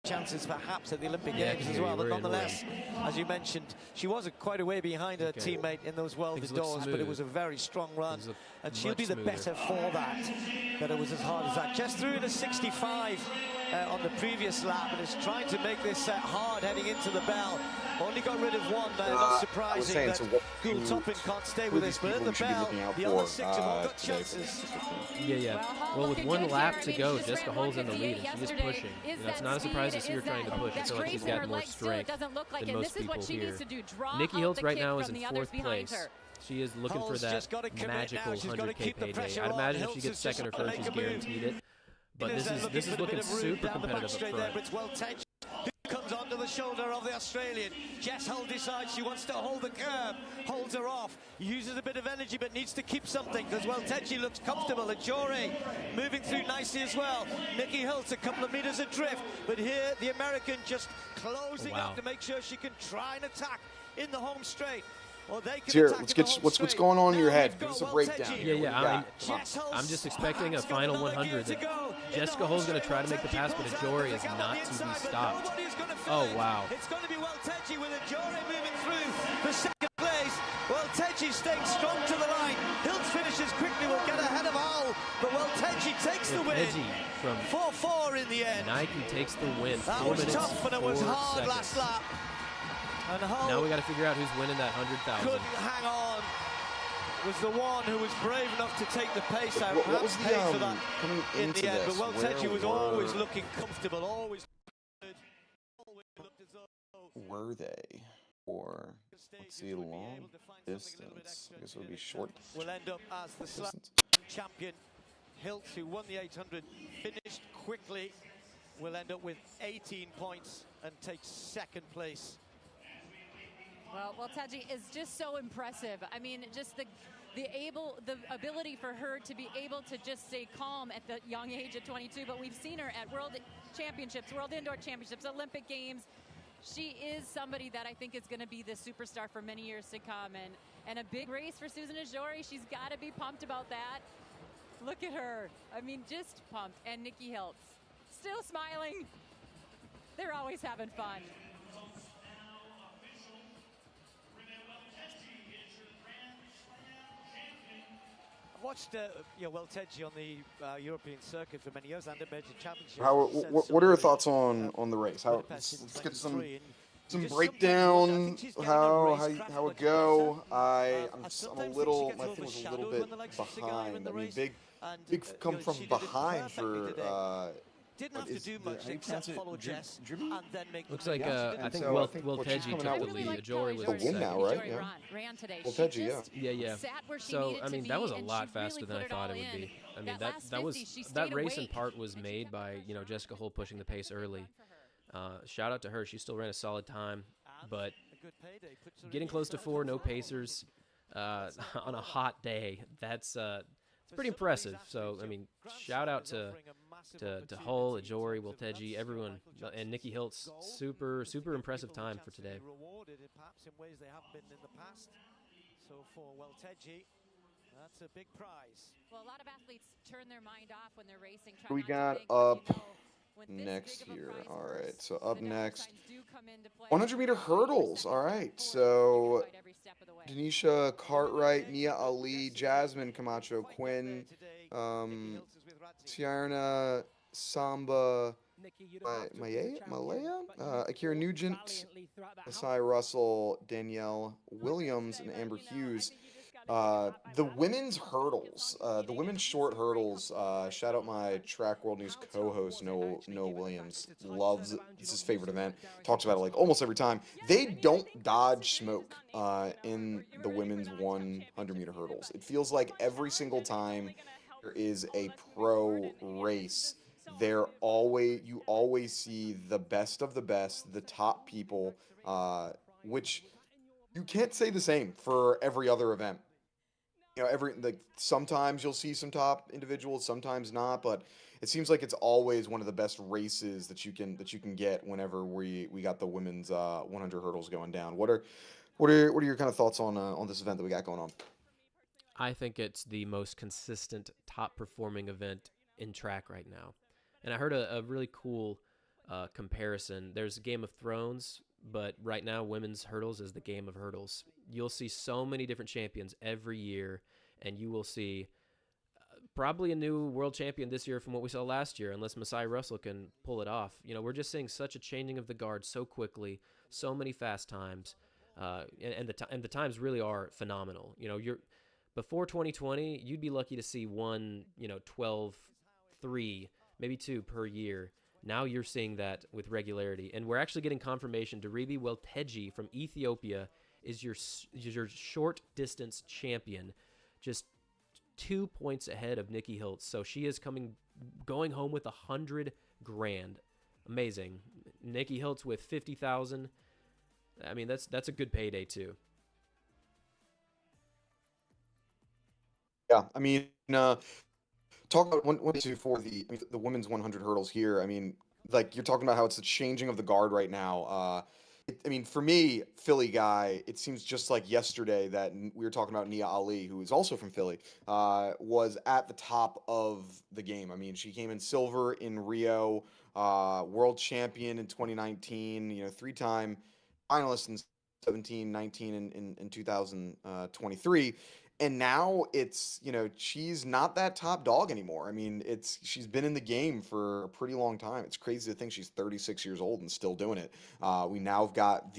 Chances perhaps at the Olympic Games as well, but nonetheless, as you mentioned, she was quite a way behind her teammate in those world indoors, but it was a very strong run, and she'll be the better for that. But it was as hard as that. Just threw in a 65 on the previous lap, and is trying to make this hard heading into the bell. Only got rid of one there, not surprising that Gould Toppin can't stay with us, but at the bell, the other 6 have all got chances. Yeah. Well, with one lap to go, Jessica Hull's in the lead, and she's just pushing. You know, it's not a surprise to see her trying to push. I feel like she's got more strength than most people here. Nikki Hiltz right now is in 4th place. She is looking for that magical 100K payday. I'd imagine if she gets second or third, she's guaranteed it. But this is looking super competitive up front. Comes onto the shoulder of the Australian. Jess Hull decides she wants to hold the curb, holds her off, uses a bit of energy but needs to keep something, because Welteji looks comfortable. Ajori moving through nicely as well. Nikki Hiltz a couple of meters adrift, but here the American just closing up to make sure she can try and attack in the home straight. Well, here, let's get what's going on in your head. Give us a breakdown. Yeah. I'm just expecting a final 100. Jessica Hull's going to try to make the pass, but Ajori is not to be stopped. Oh, wow. It's going to be Welteji with Ajori moving through for second place. Welteji staying strong to the line. Hiltz finishes quickly, will get ahead of Hull, but Welteji takes the win. 4-4 in the end. Nike takes the win. That was tough, and it was hard last lap. And Hull now we got to figure out who's winning that 100,000. Couldn't hang on. Was the one who was brave enough to take the pace out. What was the for that in the end? But Welteji was always looking comfortable, always looked as though. Were they? Or let's see, long distance. I guess it would be short. Will end up as the slam champion. Hiltz, who won the 800, finished quickly. Will end up with 18 points and takes second place. Well, Teji is just so impressive. I mean, just the ability for her to be able to just stay calm at the young age of 22. But we've seen her at World Championships, World Indoor Championships, Olympic Games. She is somebody that I think is going to be the superstar for many years to come. And a big race for Susan Ajori. She's got to be pumped about that. Look at her. I mean, just pumped. And Nikki Hiltz, still smiling. They're always having fun. Watched Welteji on the European circuit for many years and a major championship. What are your thoughts on the race? Let's get some breakdown. How it go? I'm a little. My thing was a little bit behind. I mean, big come from behind for. Didn't have to do much except follow Jess and then make. Looks like I think Welteji took the lead. Ajori was the win now, right? Yeah. Welteji, yeah. So I mean, that was a lot faster than I thought it would be. I mean, that race in part was made by Jessica Hull pushing the pace early. Shout out to her. She still ran a solid time, but getting close to 4, no pacers on a hot day. That's it's pretty impressive. So I mean, shout out to Hull, Ajori, Welteji, everyone, and Nikki Hiltz. Super impressive time for today. Rewarded perhaps in ways they haven't been in the past. So for Welteji, that's a big prize. Well, a lot of athletes turn their mind off when they're racing. We got up next here. All right, so up next, 100-meter hurdles. All right, so Denisha Cartwright, Nia Ali, Jasmine Camacho Quinn, Tiarna Samba Malaya, Akira Nugent, Asai Russell, Danielle Williams, and Amber Hughes. The women's hurdles, the women's short hurdles. Shout out my Track World News co-host Noah Williams. Loves, it's his favorite event. Talks about it like almost every time. They don't dodge smoke in the women's 100-meter hurdles. It feels like every single time there is a pro race, you always see the best of the best, the top people, which you can't say the same for every other event. Sometimes you'll see some top individuals, sometimes not, but it seems like it's always one of the best races that you can get whenever we got the women's 100 hurdles going down. What are your kind of thoughts on this event that we got going on? I think it's the most consistent, top-performing event in track right now. And I heard a really cool comparison. There's Game of Thrones, but right now women's hurdles is the Game of Hurdles. You'll see so many different champions every year, and you will see probably a new world champion this year from what we saw last year, unless Masai Russell can pull it off. We're just seeing such a changing of the guard so quickly, so many fast times, and the times really are phenomenal. Before 2020, you'd be lucky to see one, 12-3, maybe two per year. Now you're seeing that with regularity, and we're actually getting confirmation. Daribi Welteji from Ethiopia is your short distance champion, just 2 points ahead of Nikki Hiltz. So she is going home with $100 grand. Amazing. Nikki Hiltz with 50,000. I mean, that's a good payday too. Yeah, I mean, talk about one two for the women's 100 hurdles here. I mean, like you're talking about how it's the changing of the guard right now. For me, Philly guy, it seems just like yesterday that we were talking about Nia Ali, who is also from Philly, was at the top of the game. I mean, she came in silver in Rio, world champion in 2019, three-time finalist in 17, 19, and in 2023. And now it's, she's not that top dog anymore. I mean, she's been in the game for a pretty long time. It's crazy to think she's 36 years old and still doing it. We now have got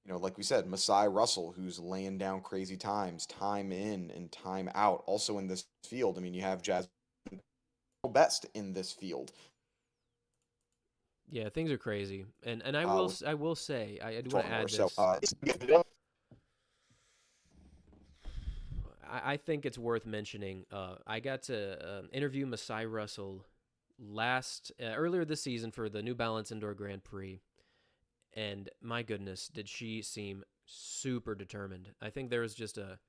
like we said, Masai Russell, who's laying down crazy times, time in and time out. Also in this field, I mean, you have Jasmine Best in this field. Yeah, things are crazy. And I will say, I do want to add this. So, I think it's worth mentioning. I got to interview Masai Russell earlier this season for the New Balance Indoor Grand Prix, and my goodness, did she seem super determined. I think there was just a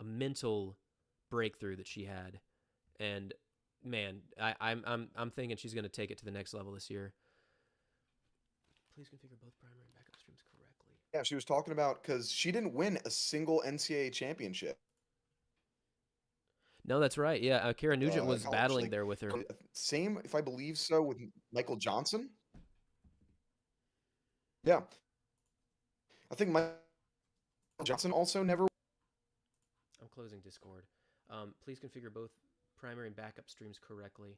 mental breakthrough that she had, and man, I'm thinking she's going to take it to the next level this year. Please configure both primary and backup streams correctly. Yeah, she was talking about because she didn't win a single NCAA championship. No, that's right. Yeah, Kara Nugent was battling there with her. Same, if I believe so, with Michael Johnson. Yeah. I think Michael Johnson also never... I'm closing Discord. Please configure both primary and backup streams correctly.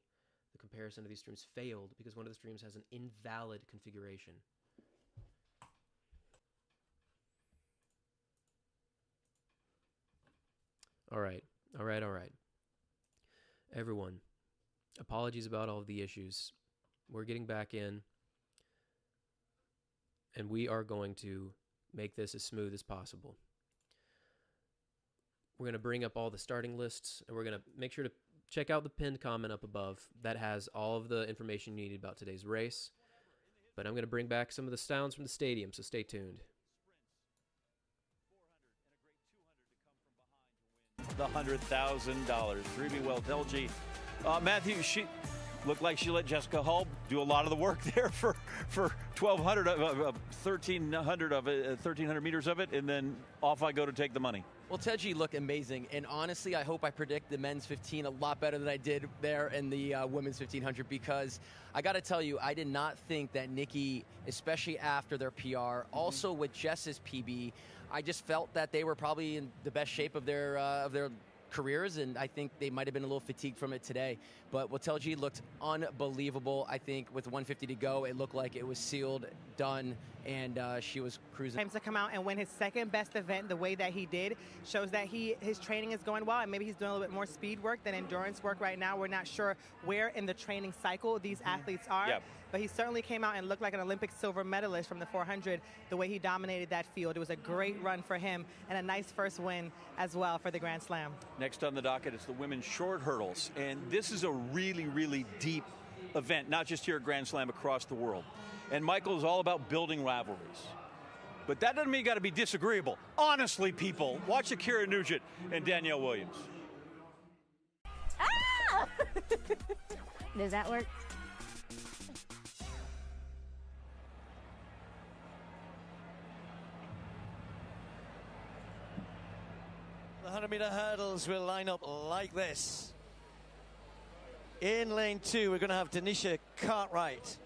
The comparison of these streams failed because one of the streams has an invalid configuration. All right. Everyone, apologies about all of the issues. We're getting back in, and we are going to make this as smooth as possible. We're going to bring up all the starting lists, and we're going to make sure to check out the pinned comment up above. That has all of the information you needed about today's race. But I'm going to bring back some of the sounds from the stadium, so stay tuned. The $100,000. Daribi Welteji. Matthew, she looked like she let Jessica Hull do a lot of the work there for 1,200, 1,300 of it, 1,300 meters of it, and then off I go to take the money. Well, Teji looked amazing, and honestly, I hope I predict the men's 15 a lot better than I did there in the women's 1,500, because I got to tell you, I did not think that Nikki, especially after their PR, also with Jess's PB, I just felt that they were probably in the best shape of their careers, and I think they might have been a little fatigued from it today. But Watelji looked unbelievable. I think with 150 to go, it looked like it was sealed, done, and she was cruising. To come out and win his second best event the way that he did shows that his training is going well, and maybe he's doing a little bit more speed work than endurance work right now. We're not sure where in the training cycle these athletes are. Yep. But he certainly came out and looked like an Olympic silver medalist from the 400, the way he dominated that field. It was a great run for him and a nice first win as well for the Grand Slam. Next on the docket is the women's short hurdles. And this is a really, really deep event, not just here at Grand Slam, across the world. And Michael is all about building rivalries. But that doesn't mean you got to be disagreeable. Honestly, people, watch Akira Nugent and Danielle Williams. Ah! Does that work? The 100-meter hurdles will line up like this. In lane 2, we're going to have Denisha Cartwright.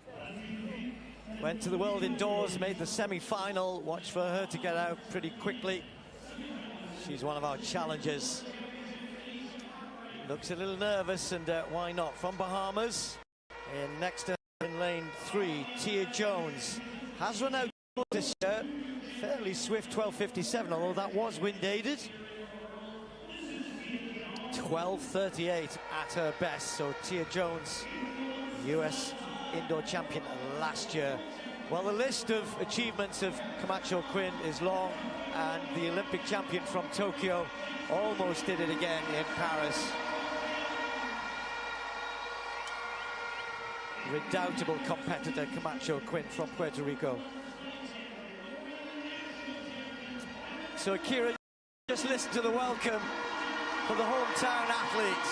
Went to the World Indoors, made the semi-final. Watch for her to get out pretty quickly. She's one of our challengers. Looks a little nervous, and why not? From Bahamas. And next to her in lane 3, Tia Jones. Has run out this year. Fairly swift 12:57, although that was wind-aided. 12:38 at her best. So Tia Jones, US indoor champion last year. Well, the list of achievements of Camacho Quinn is long, and the Olympic champion from Tokyo almost did it again in Paris. Redoubtable competitor Camacho Quinn from Puerto Rico. So Akira, just listen to the welcome for the hometown athlete.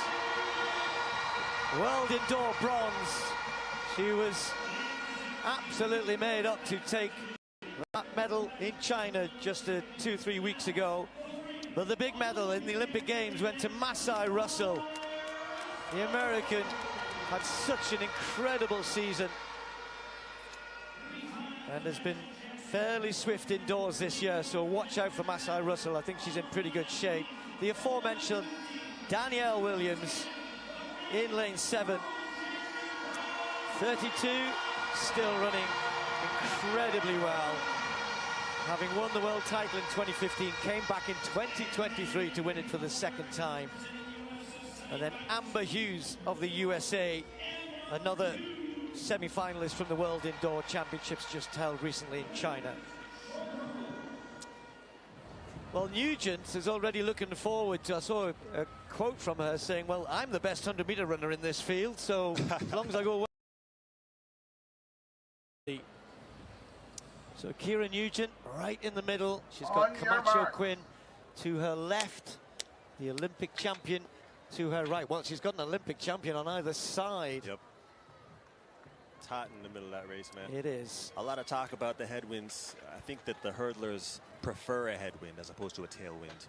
World Indoor bronze. She was absolutely made up to take that medal in China just 2-3 weeks ago. But the big medal in the Olympic Games went to Masai Russell. The American had such an incredible season and has been fairly swift indoors this year, so watch out for Masai Russell. I think she's in pretty good shape. The aforementioned Danielle Williams in lane 7. 32, still running incredibly well. Having won the world title in 2015, came back in 2023 to win it for the second time. And then Amber Hughes of the USA, another semi-finalist from the World Indoor Championships just held recently in China. Well, Nugent is already looking forward to, I saw a quote from her saying, well, I'm the best 100-meter runner in this field, so as long as I go well. So Kira Nugent right in the middle. She's got Camacho Quinn to her left, the Olympic champion to her right. Well, she's got an Olympic champion on either side. Yep. It's hot in the middle of that race, man. It is. A lot of talk about the headwinds. I think that the hurdlers prefer a headwind as opposed to a tailwind.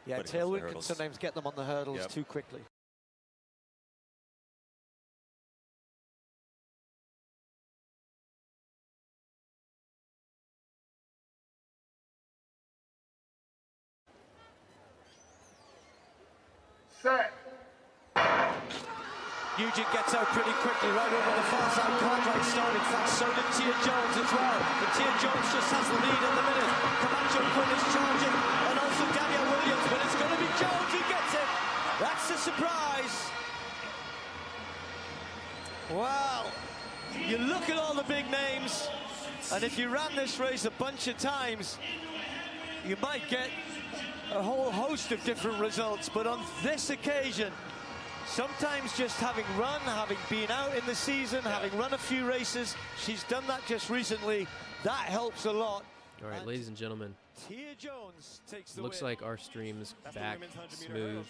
Yeah, tailwind can sometimes get them on the hurdles too quickly. Set. Nugent gets out pretty quickly, right over the far side. Cartwright started fast, so did Tia Jones as well. But Tia Jones just has the lead in the minute. Camacho Quinn is charging, and also Danielle Williams, but it's going to be Jones who gets it. That's the surprise. Wow. You look at all the big names, and if you ran this race a bunch of times, you might get a whole host of different results, but on this occasion, sometimes just having been out in the season, having run a few races, she's done that just recently, that helps a lot. All right, ladies and gentlemen, Tia Jones takes the looks win. like our stream is back smooth.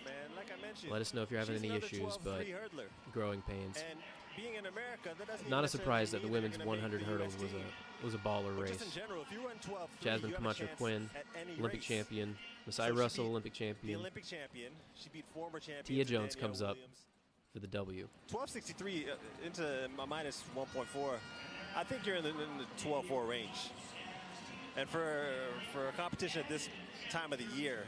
Let us know if you're having any issues, but growing pains. And being in America, that doesn't Not even a surprise that the necessarily women's mean you're 100 gonna make hurdles the was a baller But race. just in general, if you run 12, Jasmine you have a Camacho chance Quinn, at any Olympic race. champion. Masai So she Russell, beat Olympic The champion. Olympic champion. She beat former champion Tia Jones Danielle comes up Williams. for the W. 1263 into my minus 1.4. I think you're in the 12.4 range. And for a competition at this time of the year,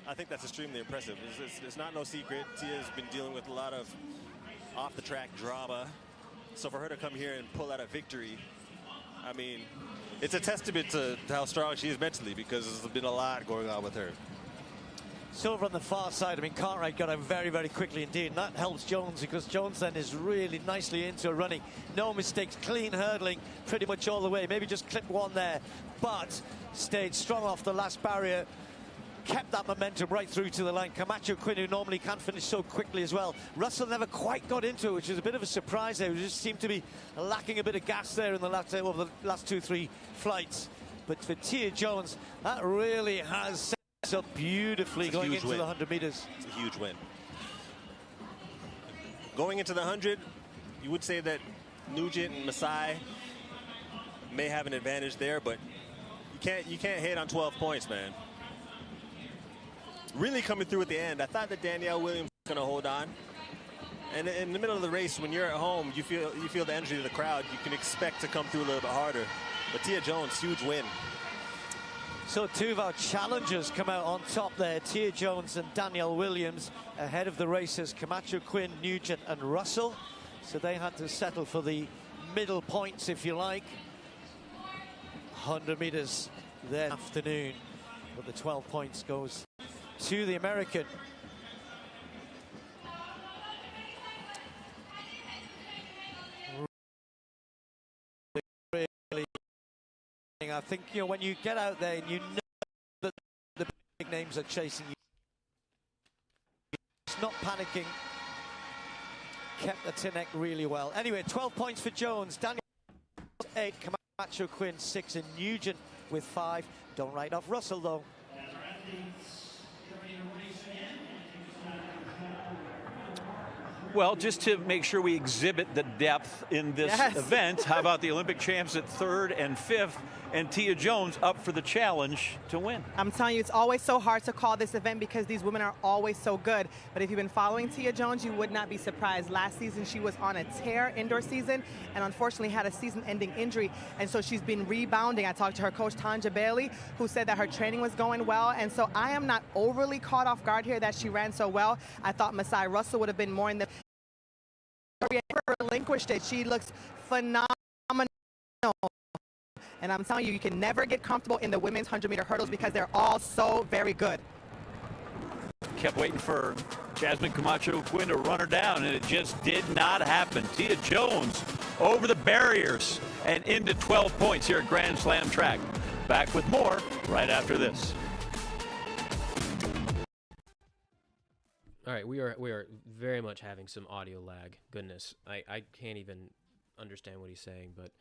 I think that's extremely impressive. It's not no secret. Tia's been dealing with a lot of off-the-track drama. So for her to come here and pull out a victory, I mean, it's a testament to how strong she is mentally, because there's been a lot going on with her. Silver on the far side. I mean, Cartwright got out very, very quickly indeed. And that helps Jones, because Jones then is really nicely into running. No mistakes, clean hurdling pretty much all the way. Maybe just clipped one there, but stayed strong off the last barrier. Kept that momentum right through to the line. Camacho Quinn, who normally can't finish so quickly as well. Russell never quite got into it, which is a bit of a surprise there. It just seemed to be lacking a bit of gas there in the last, over the last 2-3 flights. But for Tia Jones, that really has set us up beautifully going into the 100 meters. It's a huge win. Going into the 100, you would say that Nugent and Masai may have an advantage there, but you can't hit on 12 points, man. Really coming through at the end. I thought that Danielle Williams was going to hold on. And in the middle of the race, when you're at home, you feel the energy of the crowd. You can expect to come through a little bit harder. But Tia Jones, huge win. So two of our challengers come out on top there. Tia Jones and Danielle Williams. Ahead of the races, Camacho Quinn, Nugent and Russell. So they had to settle for the middle points, if you like. 100 meters that afternoon. But the 12 points goes to the American. Really, I think, you know, when you get out there and you know that the big names are chasing you, it's not panicking. Kept the tin neck really well. Anyway, 12 points for Jones. Daniel 8, Camacho Quinn 6, and Nugent with 5. Don't write off Russell though. Well, just to make sure we exhibit the depth in this event, how about the Olympic champs at 3rd and 5th, and Tia Jones up for the challenge to win? I'm telling you, it's always so hard to call this event because these women are always so good. But if you've been following Tia Jones, you would not be surprised. Last season, she was on a tear indoor season and unfortunately had a season-ending injury. And so she's been rebounding. I talked to her coach, Tanja Bailey, who said that her training was going well. And so I am not overly caught off guard here that she ran so well. I thought Masai Russell would have been more in the... relinquished it. She looks phenomenal. And I'm telling you, you can never get comfortable in the women's 100-meter hurdles because they're all so very good. Kept waiting for Jasmine Camacho Quinn to run her down, and it just did not happen. Tia Jones over the barriers and into 12 points here at Grand Slam track. Back with more right after this. All right, we are very much having some audio lag. Goodness, I can't even understand what he's saying, but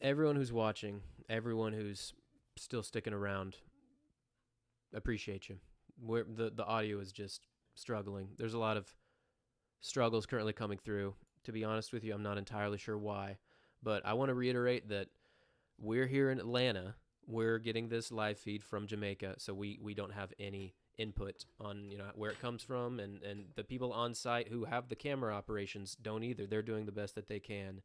everyone who's watching, everyone who's still sticking around, appreciate you. The audio is just struggling. There's a lot of struggles currently coming through. To be honest with you, I'm not entirely sure why, but I want to reiterate that we're here in Atlanta. We're getting this live feed from Jamaica, so we don't have any input on, you know, where it comes from, and the people on site who have the camera operations don't either. They're doing the best that they can.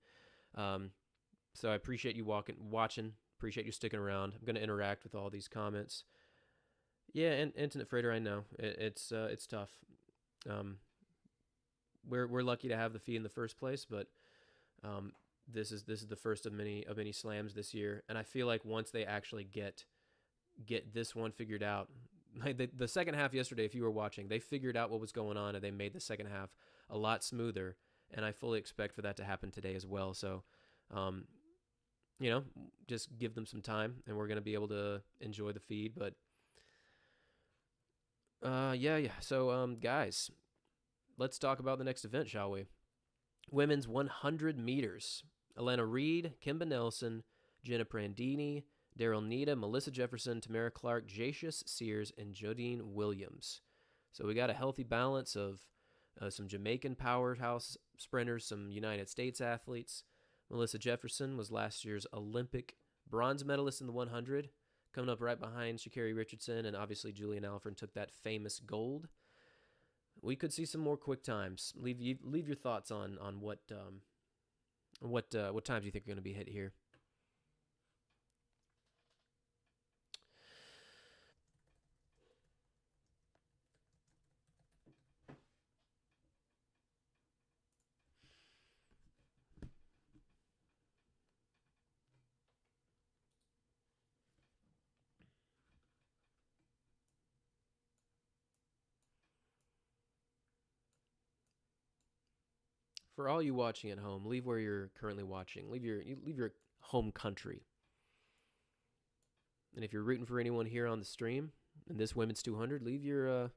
So I appreciate you watching, appreciate you sticking around. I'm going to interact with all these comments. Yeah, and Internet Freighter, I know it's tough. We're lucky to have the feed in the first place, but this is the first of many slams this year, and I feel like once they actually get this one figured out, like the second half yesterday, if you were watching, they figured out what was going on and they made the second half a lot smoother, and I fully expect for that to happen today as well. So, you know, just give them some time and we're going to be able to enjoy the feed. But yeah. So, guys, let's talk about the next event, shall we? Women's 100 meters. Alana Reed, Kimba Nelson, Jenna Prandini, Daryl Nita, Melissa Jefferson, Tamara Clark, Jasius Sears, and Jodine Williams. So we got a healthy balance of some Jamaican powerhouse sprinters, some United States athletes. Melissa Jefferson was last year's Olympic bronze medalist in the 100, coming up right behind Sha'Carri Richardson, and obviously Julian Alfred took that famous gold. We could see some more quick times. Leave your thoughts on what times you think are going to be hit here. For all you watching at home, leave where you're currently watching. Leave your home country. And if you're rooting for anyone here on the stream in this women's 200, leave your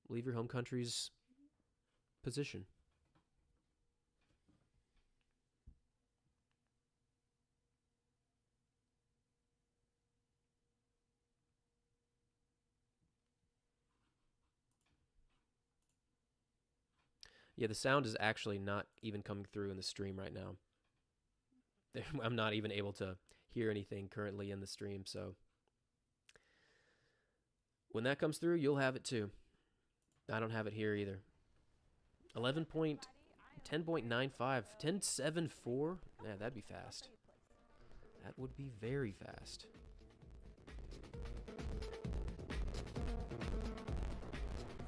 home country's position. Yeah, the sound is actually not even coming through in the stream right now. I'm not even able to hear anything currently in the stream, so when that comes through, you'll have it too. I don't have it here either. 10.95, 10.74. Yeah, that'd be fast. That would be very fast.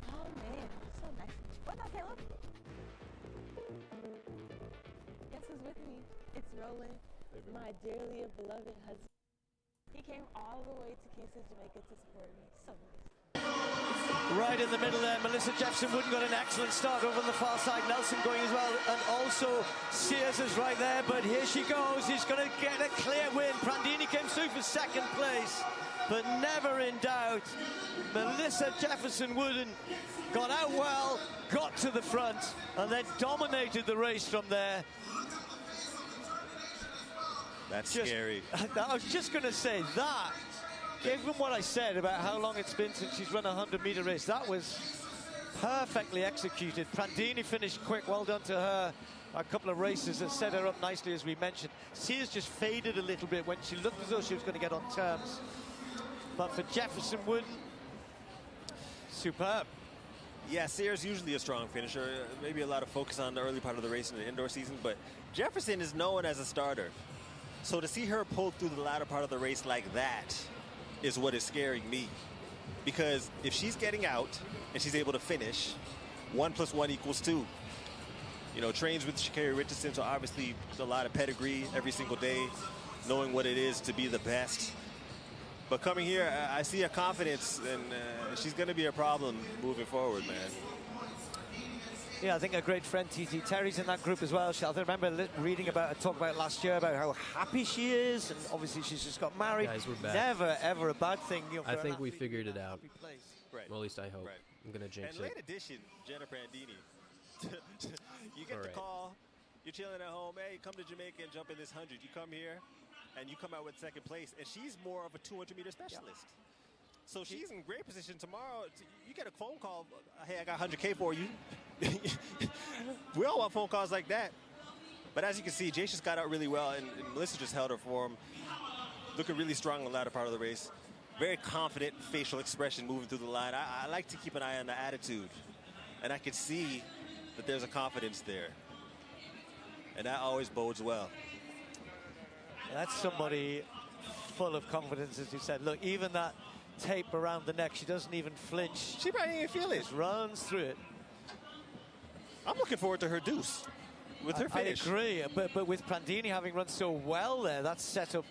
Oh man, so nice. What's up, Caleb? Guess who's with me? It's Roland, my dearly beloved husband. He came all the way to Kingston, Jamaica to support me. So nice. Right in the middle there, Melissa Jefferson Wooden got an excellent start over on the far side. Nelson going as well, and also Sears is right there, but here she goes. He's going to get a clear win. Prandini came through for second place, but never in doubt. Melissa Jefferson Wooden got out well, got to the front, and then dominated the race from there. That's scary. I was just going to say that. Given what I said about how long it's been since she's run a 100-meter race, that was perfectly executed. Prandini finished quick, well done to her. A couple of races that set her up nicely, as we mentioned. Sears just faded a little bit when she looked as though she was going to get on terms. But for Jefferson Wooden, superb. Yeah, Sears usually a strong finisher. Maybe a lot of focus on the early part of the race in the indoor season, but Jefferson is known as a starter. So to see her pull through the latter part of the race like that is what is scaring me. Because if she's getting out and she's able to finish, 1 + 1 = 2. You know, trains with Sha'Carri Richardson, so obviously a lot of pedigree every single day, knowing what it is to be the best. But coming here, I see a confidence, and she's going to be a problem moving forward, man. Yeah, I think a great friend, TT Terry's in that group as well. I remember reading about her, talk about it last year, about how happy she is, and obviously she's just got married. Guys, we're back. Never, ever a bad thing. You know, I think we figured it out. Right. Well, at least I hope. Right. I'm going to jinx And late it. addition, Jenna Prandini. You get All the right. call, you're chilling at home, hey, come to Jamaica and jump in this 100. You come here, and you come out with second place, and she's more of a 200-meter specialist. So she's in great position tomorrow. You get a phone call, hey, I got 100K for you. We all want phone calls like that. But as you can see, Jay just got out really well, and Melissa just held her form. Looking really strong in the latter part of the race. Very confident facial expression moving through the line. I like to keep an eye on the attitude. And I can see that there's a confidence there. And that always bodes well. That's somebody full of confidence, as you said. Look, even that tape around the neck, she doesn't even flinch. She probably didn't feel it. Just runs through it. I'm looking forward to her deuce with her finish. I agree, but with Prandini having run so well there, that's set up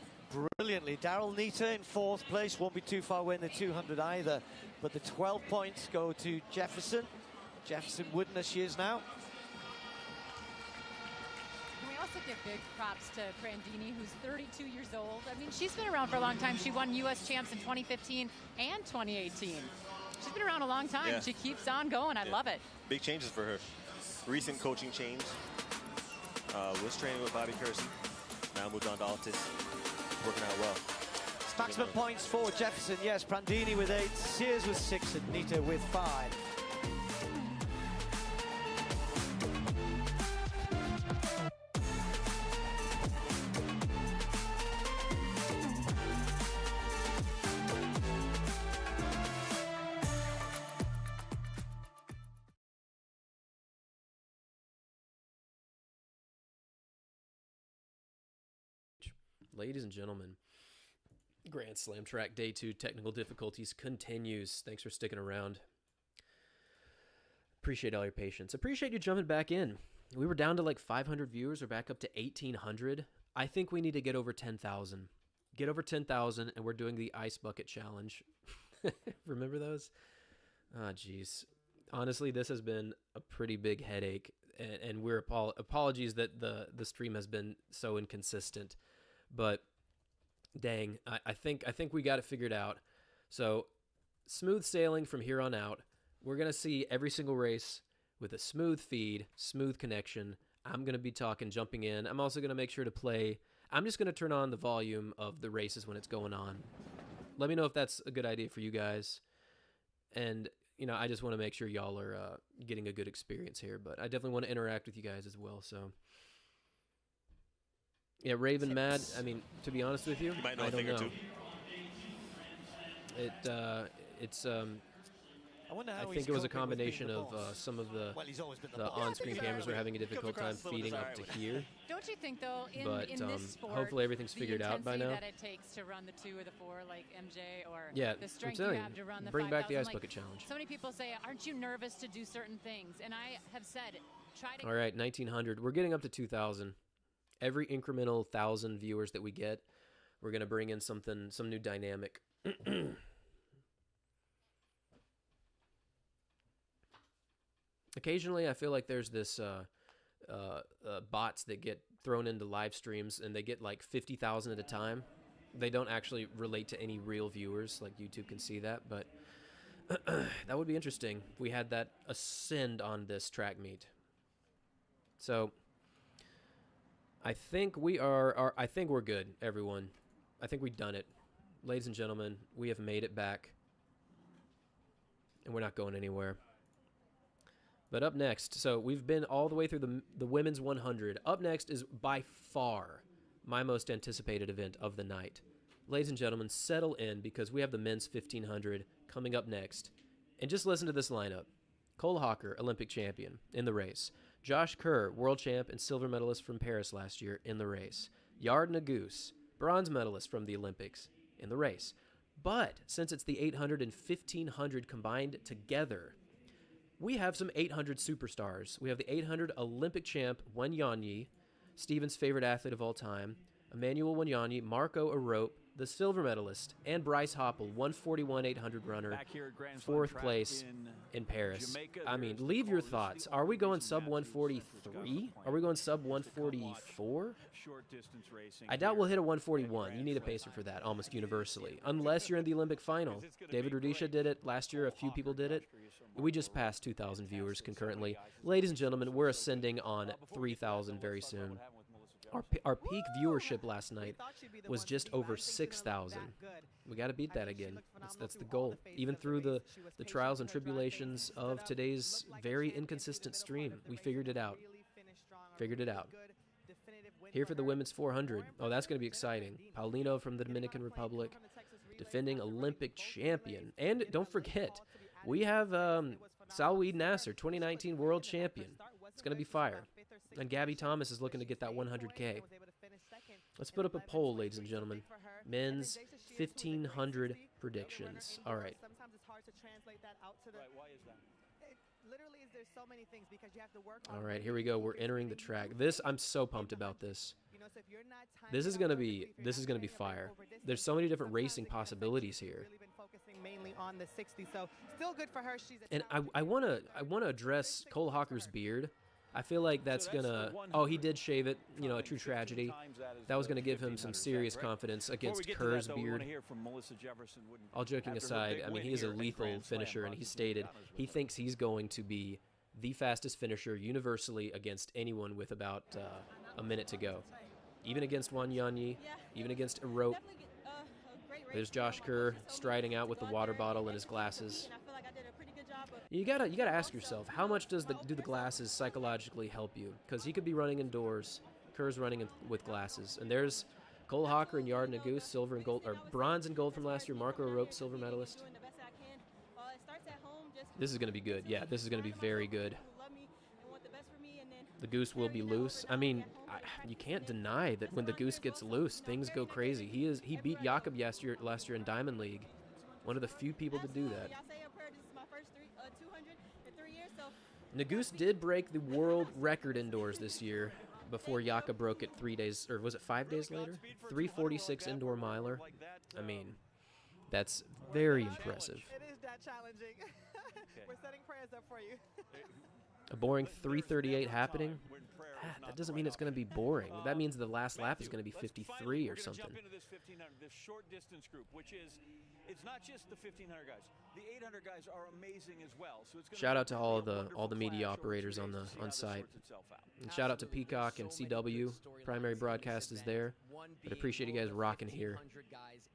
brilliantly. Daryl Nita in 4th place, won't be too far away in the 200 either. But the 12 points go to Jefferson Wooden as she is now. Can we also give big props to Prandini, who's 32 years old? I mean, she's been around for a long time. She won U.S. champs in 2015 and 2018. She's been around a long time. Yeah. She keeps on going. I love it. Big changes for her. Recent coaching change. Was training with Bobby Kersey. Now moved on to Altus. Working out well. Maximum points for Jefferson, yes. Prandini with 8, Sears with 6, and Nita with 5. Ladies and gentlemen, Grand Slam Track Day 2 technical difficulties continues. Thanks for sticking around. Appreciate all your patience. Appreciate you jumping back in. We were down to like 500 viewers. We're back up to 1,800. I think we need to get over 10,000. Get over 10,000, and we're doing the Ice Bucket Challenge. Remember those? Ah, jeez. Honestly, this has been a pretty big headache. and we're apologies that the stream has been so inconsistent, but dang, I think we got it figured out. So smooth sailing from here on out. We're gonna see every single race with a smooth feed, smooth connection. I'm gonna be talking, jumping in. I'm also gonna make sure to play. I'm just gonna turn on the volume of the races when it's going on. Let me know if that's a good idea for you guys. And I just want to make sure y'all are getting a good experience here, but I definitely want to interact with you guys as well. So, yeah, Raven Mad. I mean, to be honest with you, You might know I a don't thing or know. two. It's I wonder I how think he's it was a coping with being combination the of boss. some of the Well, he's always been the boss. on-screen he's cameras alright were having a with it. difficult Comes time across the road, feeding he's up to alright with it. here. Don't you think, though, But, in this sport, hopefully everything's the figured out by intensity now. that it takes to run the 2 or the 4, like MJ, or Yeah, the I'm strength you telling you, have to run the bring back the 5,000, Ice like, Bucket Challenge. So many people say, aren't you nervous to do certain things? And I have said, try to. All right, 1,900. We're getting up to 2,000. Every incremental 1,000 viewers that we get, we're gonna bring in some new dynamic. Occasionally, I feel like there's this bots that get thrown into live streams, and they get like 50,000 at a time. They don't actually relate to any real viewers, like YouTube can see that, but that would be interesting if we had that ascend on this track meet. So I think we I think we're good, everyone. I think we've done it. Ladies and gentlemen, we have made it back, and we're not going anywhere. But up next, so we've been all the way through the women's 100. Up next is by far my most anticipated event of the night. Ladies and gentlemen, settle in because we have the men's 1500 coming up next. And just listen to this lineup. Cole Hawker, Olympic champion, in the race. Josh Kerr, world champ and silver medalist from Paris last year, in the race. Yard Nagoose, bronze medalist from the Olympics, in the race. But since it's the 800 and 1500 combined together, we have some 800 superstars. We have the 800 Olympic champ, Wanyonyi, Steven's favorite athlete of all time, Emmanuel Wanyonyi, Marco Arope, the silver medalist, and Bryce Hoppel, 141 800 runner, fourth place in Paris. Jamaica, I mean, leave your thoughts. Are we going sub 143? Are we going sub 144? Short distance racing. I doubt we'll hit a 141. You need a pacer for that, almost universally, unless you're in the Olympic final. David Rudisha did it last year. A few people did it. We just passed 2,000 viewers concurrently. Ladies and gentlemen, we're ascending on 3,000 very soon. Our peak viewership last night was just over 6,000. We got to beat that again. That's the goal. Even through the trials and tribulations of today's very inconsistent stream, we figured it out. Here for the women's 400. Oh, that's going to be exciting. Paulino from the Dominican Republic, defending Olympic champion. And don't forget, we have Salweed Nasser, 2019 world champion. It's going to be fire. And Gabby Thomas is looking to get that 100K. Let's put up a poll, ladies and gentlemen. Men's 1,500 predictions. All right. Sometimes it's hard to translate that out to the. Why is that? Literally, there's so many things because you have to work. All right, here we go. We're entering the track. I'm so pumped about this. This is gonna be fire. There's so many different racing possibilities here. Mainly on the 60, so still good for her. She's And I wanna address Cole Hawker's beard. I feel like that's gonna. Oh, he did shave it. You know, a true tragedy. That was gonna give him some serious confidence against Kerr's beard. All joking aside, I mean, he is a lethal finisher, and he stated he thinks he's going to be the fastest finisher universally against anyone with about a minute to go. Even against Wanyonyi, even against Arope. There's Josh Kerr striding out with the water bottle and his glasses. You gotta ask yourself, how much do the glasses psychologically help you? Because he could be running indoors, Kerr's running with glasses, and there's Cole Hawker and Yard Nagoose, silver and gold, or bronze and gold from last year. Marco Arope, silver medalist. This is gonna be good. Yeah, this is gonna be very good. The goose will be loose. I mean, you can't deny that when the goose gets loose, things go crazy. He beat Jakob last year in Diamond League. One of the few people to do that. Nagoose did break the world record indoors this year before Jakob broke it 3 days, or was it 5 days later? 346 indoor miler. I mean, that's very impressive. It is that challenging. We're setting prayers up for you. A boring 3:38 happening? That doesn't mean it's going to be boring. That means the last lap is going to be 53 or something. Jump into this 1500, this short distance group, which is, it's not just the 1500 guys. The 800 guys are amazing as well. So it's shout out to all the media operators on site. And shout out to Peacock and CW. Primary broadcast is there. But appreciate you guys rocking here.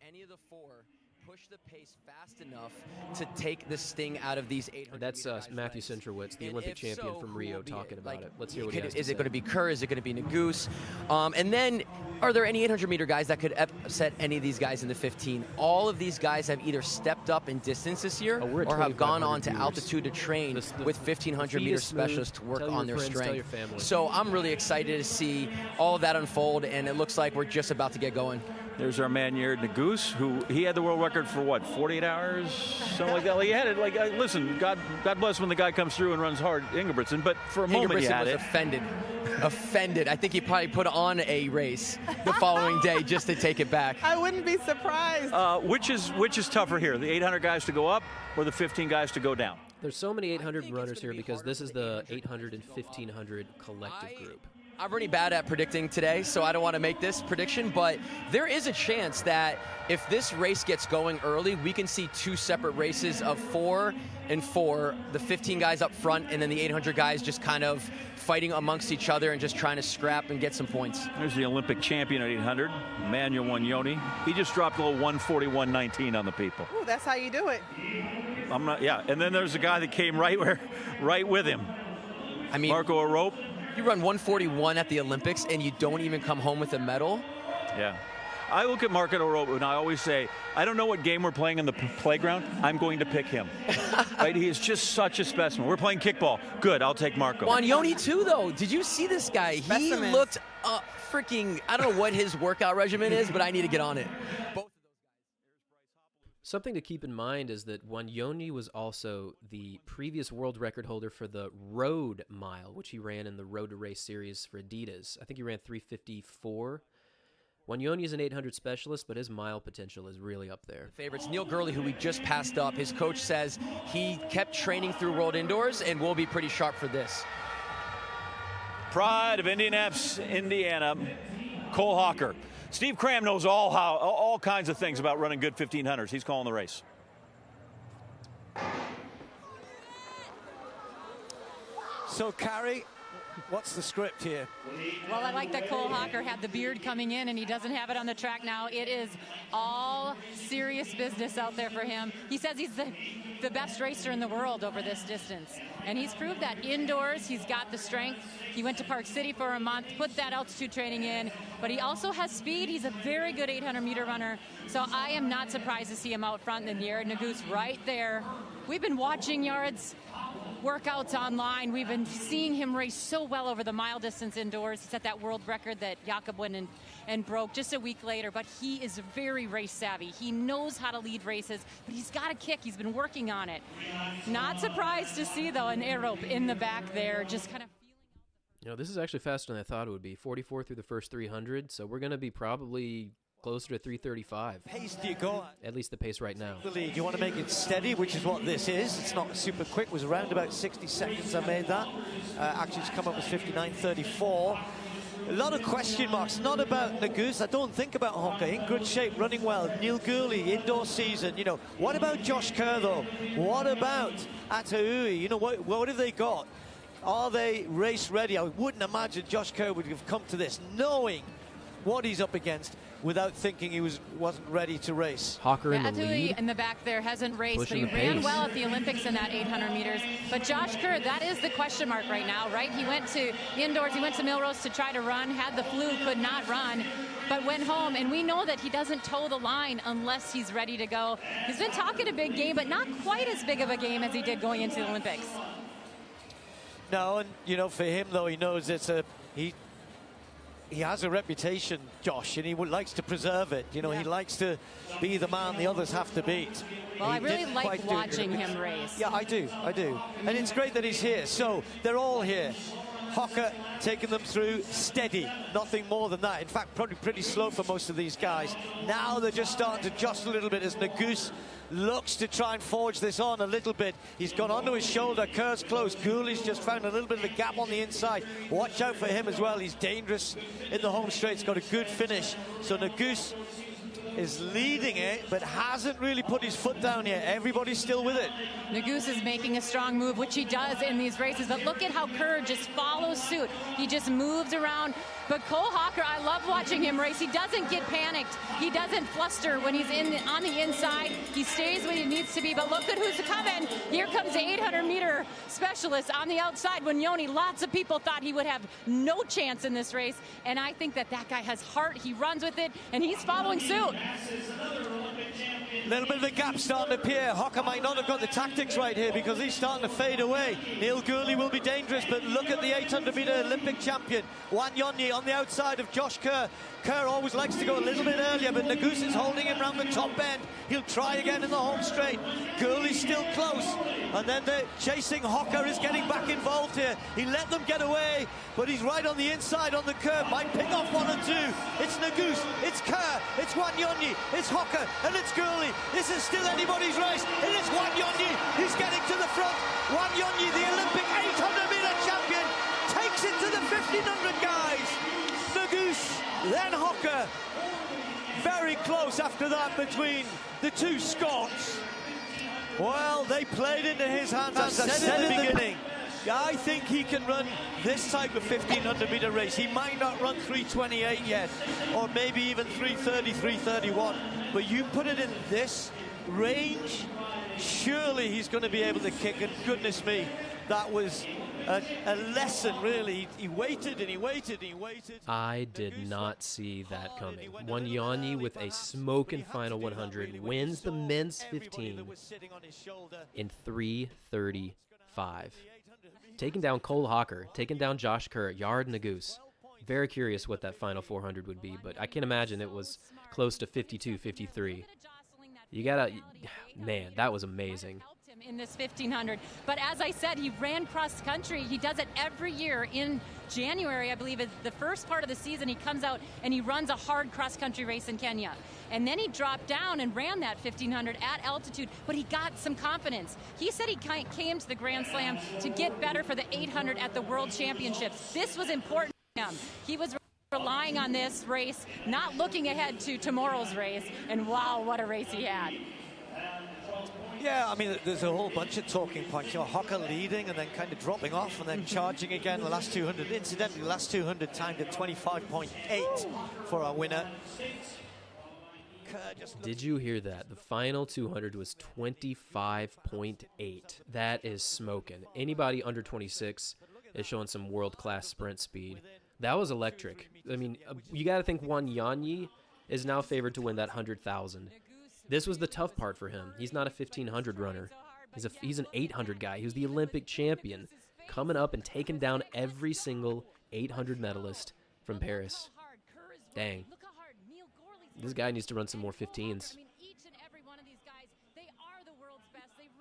Any of the four push the pace fast enough to take the sting out of these 800. That's Matthew Centrowitz, the Olympic champion from Rio, talking about it. Let's hear what he has to say. Is it going to be Kerr? Is it going to be Naguse? And then, are there any 800-meter guys that could upset any of these guys in the 15? All of these guys have either stepped up in distance this year or have gone on to altitude to train with 1,500-meter specialists to work on their strength. So I'm really excited to see all of that unfold, and it looks like we're just about to get going. There's our man Jared Naguse, who he had the world record for what, 48 hours, something like that. Like, he had it. Like, listen, God bless when the guy comes through and runs hard, Ingebrigtsen. But for a moment, he had was offended. I think he probably put on a race the following day just to take it back. I wouldn't be surprised. Which is tougher here, the 800 guys to go up or the 15 guys to go down? There's so many 800 runners here because this is the 800 and 1500 collective group. I'm really bad at predicting today, so I don't want to make this prediction, but there is a chance that if this race gets going early, we can see two separate races of 4 and 4, the 15 guys up front, and then the 800 guys just kind of fighting amongst each other and just trying to scrap and get some points. There's the Olympic champion at 800, Manuel Wanyoni. He just dropped a little 141.19 on the people. Ooh, that's how you do it. And then there's a guy that came right with him. I mean, Marco Arop. You run 141 at the Olympics and you don't even come home with a medal? Yeah. I look at Marco Arop and I always say, I don't know what game we're playing on the playground. I'm going to pick him. Right? He is just such a specimen. We're playing kickball. Good, I'll take Marco. Wanyoni too, though. Did you see this guy? He looked freaking, I don't know what his workout regimen is, but I need to get on it. Something to keep in mind is that Wanyoni was also the previous world record holder for the road mile, which he ran in the Road to Race series for Adidas. I think he ran 3:54. Wanyoni is an 800 specialist, but his mile potential is really up there. Favorites, Neil Gurley, who we just passed up, his coach says he kept training through World Indoors and will be pretty sharp for this. Pride of Indianapolis, Indiana, Cole Hawker. Steve Cram knows all kinds of things about running good 1500s. He's calling the race. So, Carrie, what's the script here? Well, I like that Cole Hawker had the beard coming in, and he doesn't have it on the track now. It is all serious business out there for him. He says he's the best racer in the world over this distance, and he's proved that indoors. He's got the strength. He went to Park City for a month, put that altitude training in, but he also has speed. He's a very good 800-meter runner, so I am not surprised to see him out front. And then Jared Naguse right there. We've been watching Jared's workouts online. We've been seeing him race so well over the mile distance indoors. He set that world record that Jakob went and broke just a week later, but he is very race savvy. He knows how to lead races, but he's got a kick. He's been working on it. Not surprised to see, though, an Arop in the back there, just kind of this is actually faster than I thought it would be. 44 through the first 300, so we're going to be probably closer to 335. Pace do you go at least the pace right now. The lead, you want to make it steady, which is what this is. It's not super quick. It was around about 60 seconds I made that. Actually, it's come up with 59.34. A lot of question marks, not about Naguse. I don't think about Hawker. In good shape, running well. Neil Gurley, indoor season. What about Josh Kerr, though? What about Ataui? What have they got? Are they race ready? I wouldn't imagine Josh Kerr would have come to this knowing what he's up against without thinking he wasn't ready to race. Hawker in the lead. in the back there hasn't raced, Pushing but he ran well at the Olympics in that 800 meters. But Josh Kerr, that is the question mark right now, right? He went to indoors, he went to Millrose to try to run, had the flu, could not run, but went home. And we know that he doesn't toe the line unless he's ready to go. He's been talking a big game, but not quite as big of a game as he did going into the Olympics. No, and for him though, he knows he has a reputation, Josh, and he likes to preserve it. He likes to be the man the others have to beat. Well, I really like watching him race. Yeah, I do. And it's great that he's here. So they're all here. Hocker taking them through steady, nothing more than that. In fact, probably pretty slow for most of these guys. Now they're just starting to jostle a little bit as Nagus looks to try and forge this on a little bit. He's gone onto his shoulder, Kerr's close. Gooley's just found a little bit of a gap on the inside. Watch out for him as well. He's dangerous in the home straight. He's got a good finish. So Nagus is leading it, but hasn't really put his foot down yet. Everybody's still with it. Nagus is making a strong move, which he does in these races, but look at how Kerr just follows suit. He just moves around. But Cole Hocker, I love watching him race. He doesn't get panicked. He doesn't fluster when he's on the inside. He stays where he needs to be, but look at who's coming. Here comes the 800-meter specialist on the outside. Wanyoni, lots of people thought he would have no chance in this race, and I think that guy has heart. He runs with it, and he's following suit. A little bit of a gap starting to appear. Hocker might not have got the tactics right here because he's starting to fade away. Neil Gooley will be dangerous, but look at the 800-meter Olympic champion, Wanyoni, on the outside of Josh Kerr. Kerr always likes to go a little bit earlier, but Nagus is holding him around the top end. He'll try again in the home straight. Gooley's still close, and then the chasing Hocker is getting back involved here. He let them get away, but he's right on the inside on the curve. Might pick off one or two. It's Nagus, it's Kerr, it's Wanyoni, it's Hocker, and it's Gooley. This is still anybody's race. It is Wanyoni who's getting to the front. Wanyoni, the Olympic 800-meter champion, takes it to the 1,500 guys. Nagus, then Hocker. Very close after that between the two Scots. Well, they played into his hands, as I said in the beginning. I think he can run this type of 1,500-meter race. He might not run 3:28 yet, or maybe even 3:30, 3:31. But you put it in this range, surely he's going to be able to kick. And goodness me, that was a lesson, really. He waited and he waited and he waited. I did not see that coming. Wanyoni with a smoking final 100 wins the men's 15 in 3:35. Taking down Cole Hocker, taking down Josh Kerr, Yard Nagus. Very curious what that final 400 would be, but I can imagine it was close to 52, 53. You gotta, man, that was amazing. In this 1,500, but as I said, he ran cross country. He does it every year in January, I believe, is the first part of the season. He comes out and he runs a hard cross country race in Kenya, and then he dropped down and ran that 1,500 at altitude, but he got some confidence. He said he came to the Grand Slam to get better for the 800 at the World Championships. This was important to him. He was relying on this race, not looking ahead to tomorrow's race, and wow, what a race he had. Yeah, I mean, there's a whole bunch of talking points. You know, Hocker leading and then kind of dropping off and then charging again the last 200. Incidentally, the last 200 timed at 25.8 for our winner. Did you hear that? The final 200 was 25.8. That is smoking. Anybody under 26 is showing some world-class sprint speed. That was electric. I mean, you got to think Wanyoni is now favored to win that 100,000. This was the tough part for him. He's not a 1,500 runner. He's an 800 guy. He was the Olympic champion, coming up and taking down every single 800 medalist from Paris. Dang. This guy needs to run some more 15s.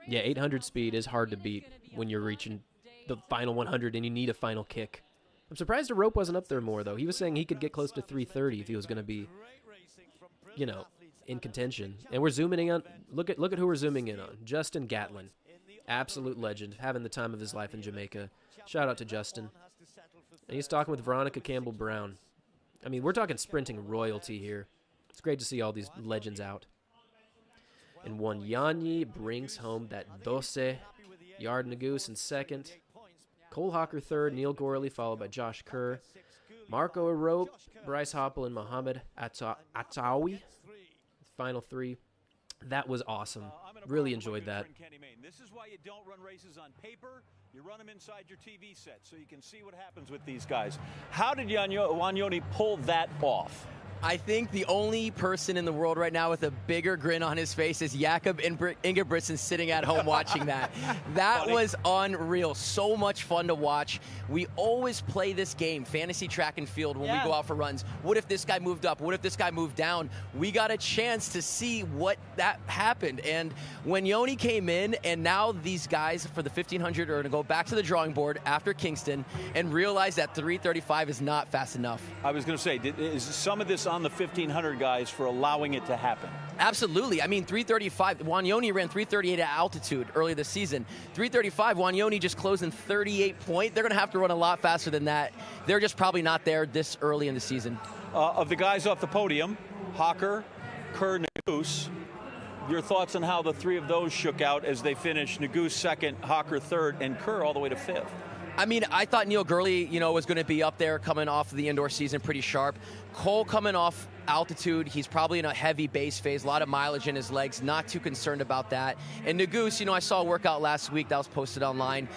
Yeah, 800 speed is hard to beat when you're reaching the final 100 and you need a final kick. I'm surprised the rope wasn't up there more, though. He was saying he could get close to 3:30 if he was going to be, you know, in contention. And we're zooming in on, look at who we're zooming in on. Justin Gatlin, absolute legend, having the time of his life in Jamaica. Shout out to Justin. And he's talking with Veronica Campbell-Brown. I mean, we're talking sprinting royalty here. It's great to see all these legends out. And Wanyoni brings home that 12. Yard Nagus in second. Cole Hocker third. Neil Gorley followed by Josh Kerr. Marco Arope, Bryce Hoppel, and Mohamed Atawi. Final three. That was awesome. Really enjoyed that. This is why you don't run races on paper. You run them inside your TV set so you can see what happens with these guys. How did Wanyoni pull that off? I think the only person in the world right now with a bigger grin on his face is Jakob Ingebrigtsen sitting at home watching that. That was unreal. So much fun to watch. We always play this game, fantasy track and field, when we go out for runs. What if this guy moved up? What if this guy moved down? We got a chance to see what that happened. And when Yoni came in, and now these guys for the 1,500 are going to go go back to the drawing board after Kingston and realize that 335 is not fast enough. I was going to say, is some of this on the 1,500 guys for allowing it to happen? Absolutely. I mean, 335, Wanyoni ran 338 at altitude early this season. 335, Wanyoni just closed in 38 point. They're going to have to run a lot faster than that. They're just probably not there this early in the season. Of the guys off the podium, Hawker, Kerr, Nagoose, your thoughts on how the three of those shook out as they finished Nagoose second, Hawker third, and Kerr all the way to fifth? I mean, I thought Neil Gurley, was going to be up there coming off the indoor season pretty sharp. Cole coming off altitude. He's probably in a heavy base phase, a lot of mileage in his legs. Not too concerned about that. And Nagoose, I saw a workout last week that was posted online.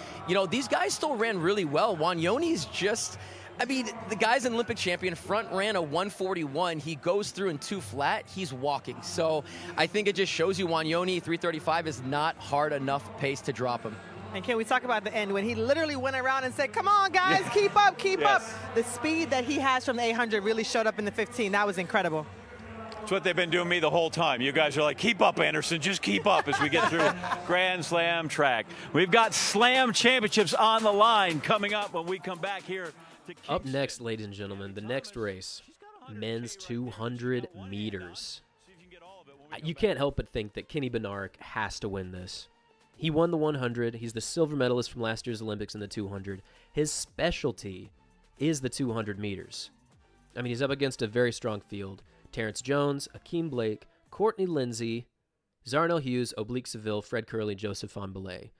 These guys still ran really well. Wanyoni's just... the guy's an Olympic champion, front ran a 141. He goes through in 2 flat. He's walking. So I think it just shows you Wanyoni, 335 is not hard enough pace to drop him. And can we talk about the end when he literally went around and said, come on, guys, keep up, keep up. The speed that he has from the 800 really showed up in the 15. That was incredible. It's what they've been doing me the whole time. You guys are like, keep up, Anderson, just keep up as we get through Grand Slam track. We've got Slam Championships on the line coming up when we come back here. Up next, ladies and gentlemen, the next race, men's 200 meters. You can't help but think that Kenny Bednarek has to win this. He won the 100. He's the silver medalist from last year's Olympics in the 200. His specialty is the 200 meters. He's up against a very strong field. Terrence Jones, Akeem Blake, Courtney Lindsay, Zarnell Hughes, Oblique Seville, Fred Curley, Joseph Fonbellet.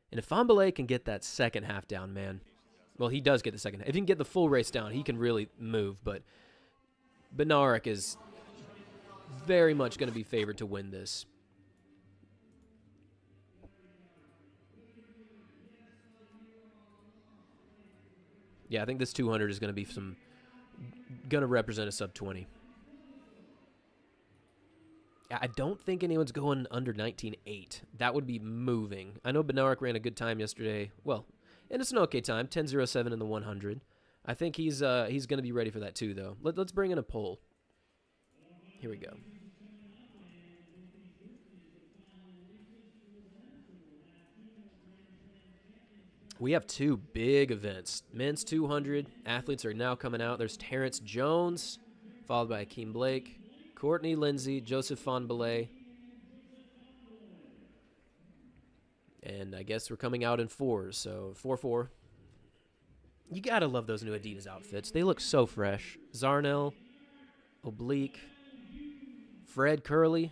And if Fonbellet can get that second half down, man, well, he does get the second half. If he can get the full race down, he can really move. But Bednarek is very much going to be favored to win this. Yeah, I think this 200 is going to be going to represent a sub 20. I don't think anyone's going under 19.8. That would be moving. I know Bednarek ran a good time yesterday. Well, and it's an okay time, 10.07 in the 100. I think he's going to be ready for that too, though. Let's bring in a poll. Here we go. We have 2 big events. Men's 200 athletes are now coming out. There's Terrence Jones, followed by Akeem Blake, Courtney Lindsay, Joseph Fonbellet. And I guess we're coming out in 4s, so 4-4. You gotta love those new Adidas outfits. They look so fresh. Zarnell, Oblique, Fred Curley,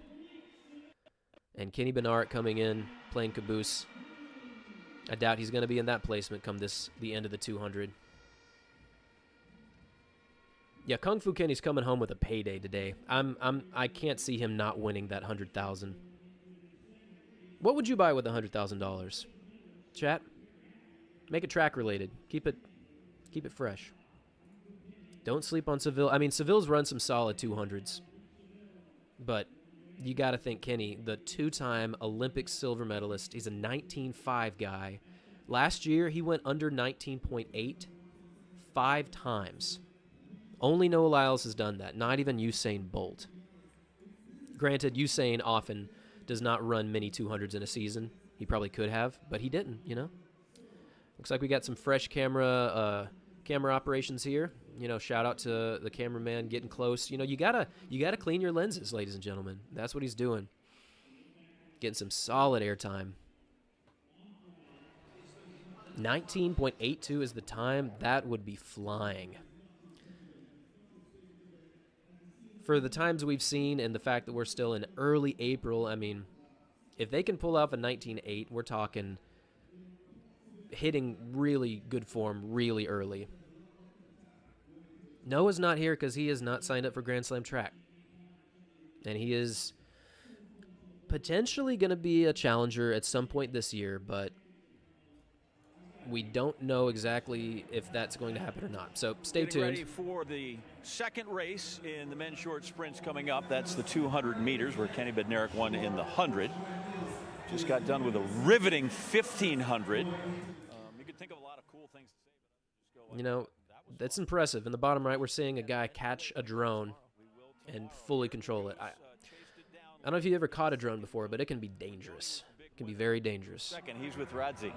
and Kenny Bednarek coming in, playing caboose. I doubt he's going to be in that placement come the end of the 200. Yeah, Kung Fu Kenny's coming home with a payday today. I can't see him not winning that $100,000. What would you buy with $100,000? Chat? Make it track related. Keep it fresh. Don't sleep on Seville. Seville's run some solid 200s. But you got to think Kenny, the 2-time Olympic silver medalist. He's a 19.5 guy. Last year, he went under 19.8 5 times. Only Noah Lyles has done that. Not even Usain Bolt. Granted, Usain often does not run many 200s in a season. He probably could have, but he didn't, Looks like we got some fresh camera operations here. Shout out to the cameraman getting close. You gotta clean your lenses, ladies and gentlemen. That's what he's doing. Getting some solid airtime. 19.82 is the time. That would be flying. For the times we've seen and the fact that we're still in early April, if they can pull off a 19.8, we're talking hitting really good form really early. Noah's not here because he has not signed up for Grand Slam track. And he is potentially going to be a challenger at some point this year, but we don't know exactly if that's going to happen or not. So stay tuned. Ready for the second race in the men's short sprints coming up. That's the 200 meters where Kenny Bednarek won in the 100. Just got done with a riveting 1500. You could think of a lot of cool things to say, but that's impressive. In the bottom right, we're seeing a guy catch a drone and fully control it. I don't know if you ever caught a drone before, but it can be dangerous. It can be very dangerous. Second, he's with Radzi.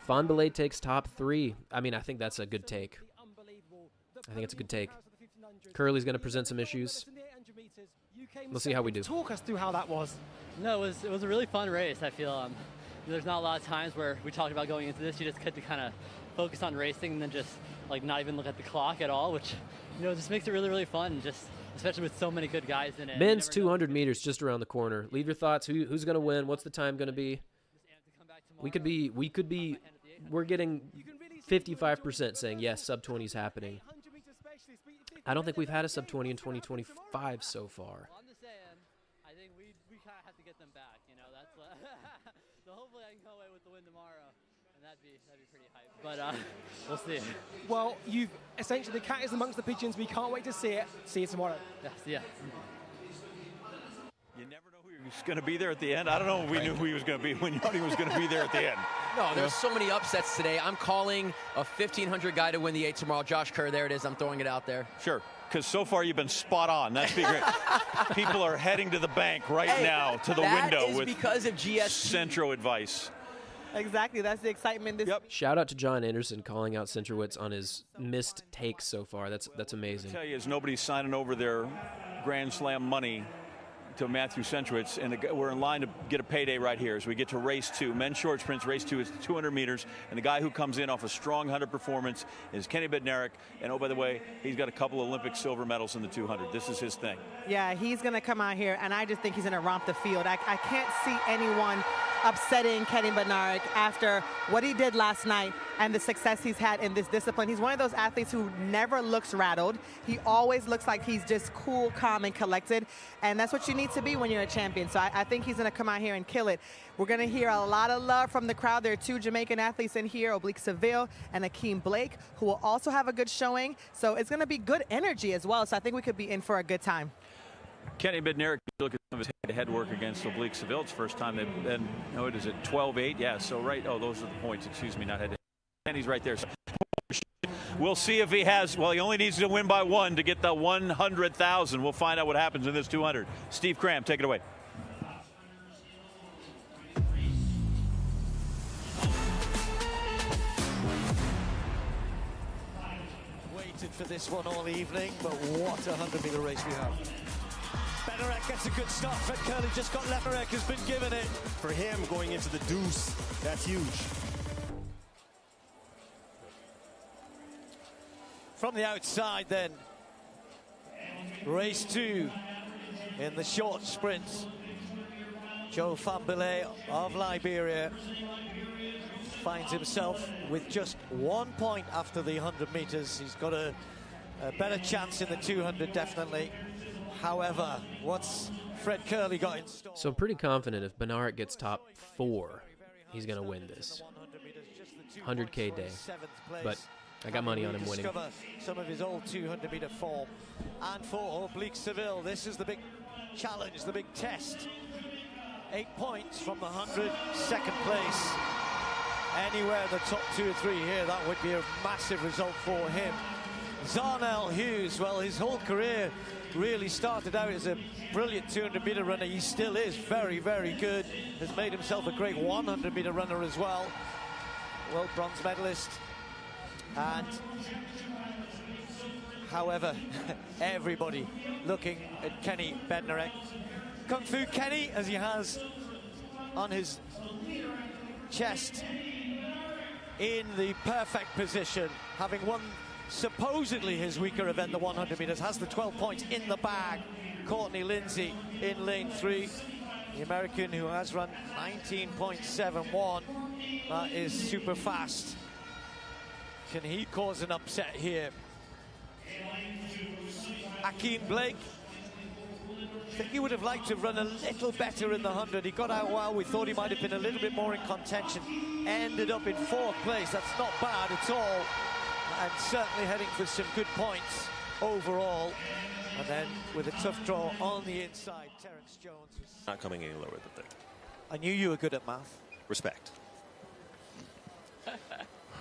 Fonbelay takes top 3. I mean, I think that's a good take. I think it's a good take. Curly's going to present some issues. We'll see how we do. Talk us through how that was. No, it was a really fun race. I feel there's not a lot of times where we talked about going into this. You just get to kind of focus on racing and then just like not even look at the clock at all, which just makes it really, really fun. Just especially with so many good guys in it. Men's 200 meters just around the corner. Leave your thoughts. Who's going to win? What's the time going to be? We're getting 55% saying yes, sub 20 is happening. I don't think we've had a sub 20 in 2025 so far. I'm just saying, I think we kind of have to get them back. That's so hopefully I can come away with the win tomorrow, and that'd be pretty hype. But we'll see. Well, you've essentially, the cat is amongst the pigeons. We can't wait to see it. See you tomorrow. Yeah, see ya. You never know who was going to be there at the end. I don't know if we knew who he was going to be when Yanni was going to be there at the end. No, there's so many upsets today. I'm calling a 1,500 guy to win the 8 tomorrow. Josh Kerr, there it is. I'm throwing it out there. Sure, because so far you've been spot on. That's great. People are heading to the bank right now, to the window with because of GSP. Centro advice. Exactly, that's the excitement. Shout out to John Anderson calling out Centrowitz on his missed takes so far. That's amazing. I tell you, is nobody's signing over their Grand Slam money to Matthew Centrowitz, and we're in line to get a payday right here as we get to race 2. Men's short sprints, race 2 is 200 meters, and the guy who comes in off a strong 100 performance is Kenny Bednarik, and oh, by the way, he's got a couple Olympic silver medals in the 200. This is his thing. Yeah, he's going to come out here, and I just think he's going to romp the field. I can't see anyone upsetting Kenny Bednarik after what he did last night and the success he's had in this discipline. He's one of those athletes who never looks rattled. He always looks like he's just cool, calm, and collected, and that's what you need to be when you're a champion. So I think he's going to come out here and kill it. We're going to hear a lot of love from the crowd. There are 2 Jamaican athletes in here, Oblique Seville and Akeem Blake, who will also have a good showing. So it's going to be good energy as well. So I think we could be in for a good time. Kenny Bednarik, look at some of his head-to-head work against Oblique Seville. It's the first time they've been, what is it, 12-8? Yeah, so those are the points, excuse me, not head-to-head. Kenny's right there. So we'll see if he has, well, he only needs to win by 1 to get the 100,000. We'll find out what happens in this 200. Steve Cram, take it away. Waited for this one all evening, but what a 100-meter race we have. Bednarik gets a good start. Fred Curley just got Bednarik has been given it. For him, going into the deuce, that's huge. From the outside then, race 2 in the short sprints. Joe Fonbelay of Liberia finds himself with just 1 point after the 100 meters. He's got a better chance in the 200, definitely. However, what's Fred Curley got in store? So I'm pretty confident if Bednarik gets top 4, he's going to win this 100K day. But I got money on him winning. Some of his old 200-meter form. And for Oblique Seville, this is the big challenge, the big test. 8 points from the 100, second place. Anywhere in the top 2 or 3 here, that would be a massive result for him. Zarnell Hughes, well, his whole career really started out as a brilliant 200-meter runner. He still is very, very good. Has made himself a great 100-meter runner as well. World bronze medalist. And however, everybody looking at Kenny Bednarik. Kung Fu Kenny, as he has on his chest in the perfect position, having won supposedly his weaker event, the 100 meters, has the 12 points in the bag. Courtney Lindsay in lane 3, the American who has run 19.71. That is super fast. Can he cause an upset here? Akeem Blake, I think he would have liked to run a little better in the 100. He got out well. We thought he might have been a little bit more in contention. Ended up in 4th place. That's not bad at all. And certainly heading for some good points overall. And then with a tough draw on the inside, Terence Jones was not coming any lower than there. I knew you were good at math. Respect.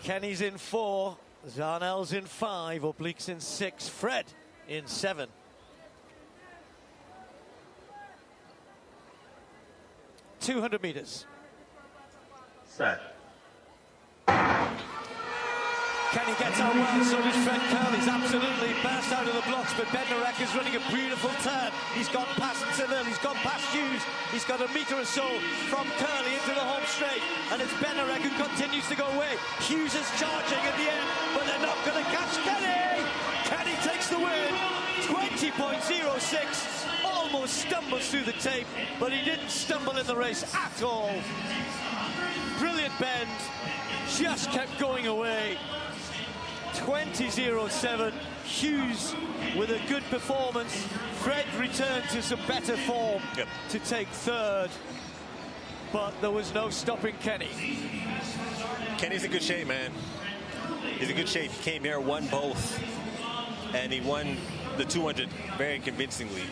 Kenny's in 4, Zarnell's in 5, Oblique's in 6, Fred in 7. $200 meters. Set. Kenny gets out well, so does Fred Curley's absolutely burst out of the blocks, but Bednarek is running a beautiful turn. He's gone past Civil, he's gone past Hughes, he's got a metre or so from Curley into the home straight, and it's Bednarek who continues to go away. Hughes is charging at the end, but they're not going to catch Kenny! Kenny takes the win, 20.06, almost stumbles through the tape, but he didn't stumble in the race at all. Brilliant bend, just kept going away. 20.07, Hughes with a good performance. Fred returned to some better form to take third, but there was no stopping Kenny. Kenny's in good shape, man. He's in good shape. He came here, won both, and he won the 200 very convincingly.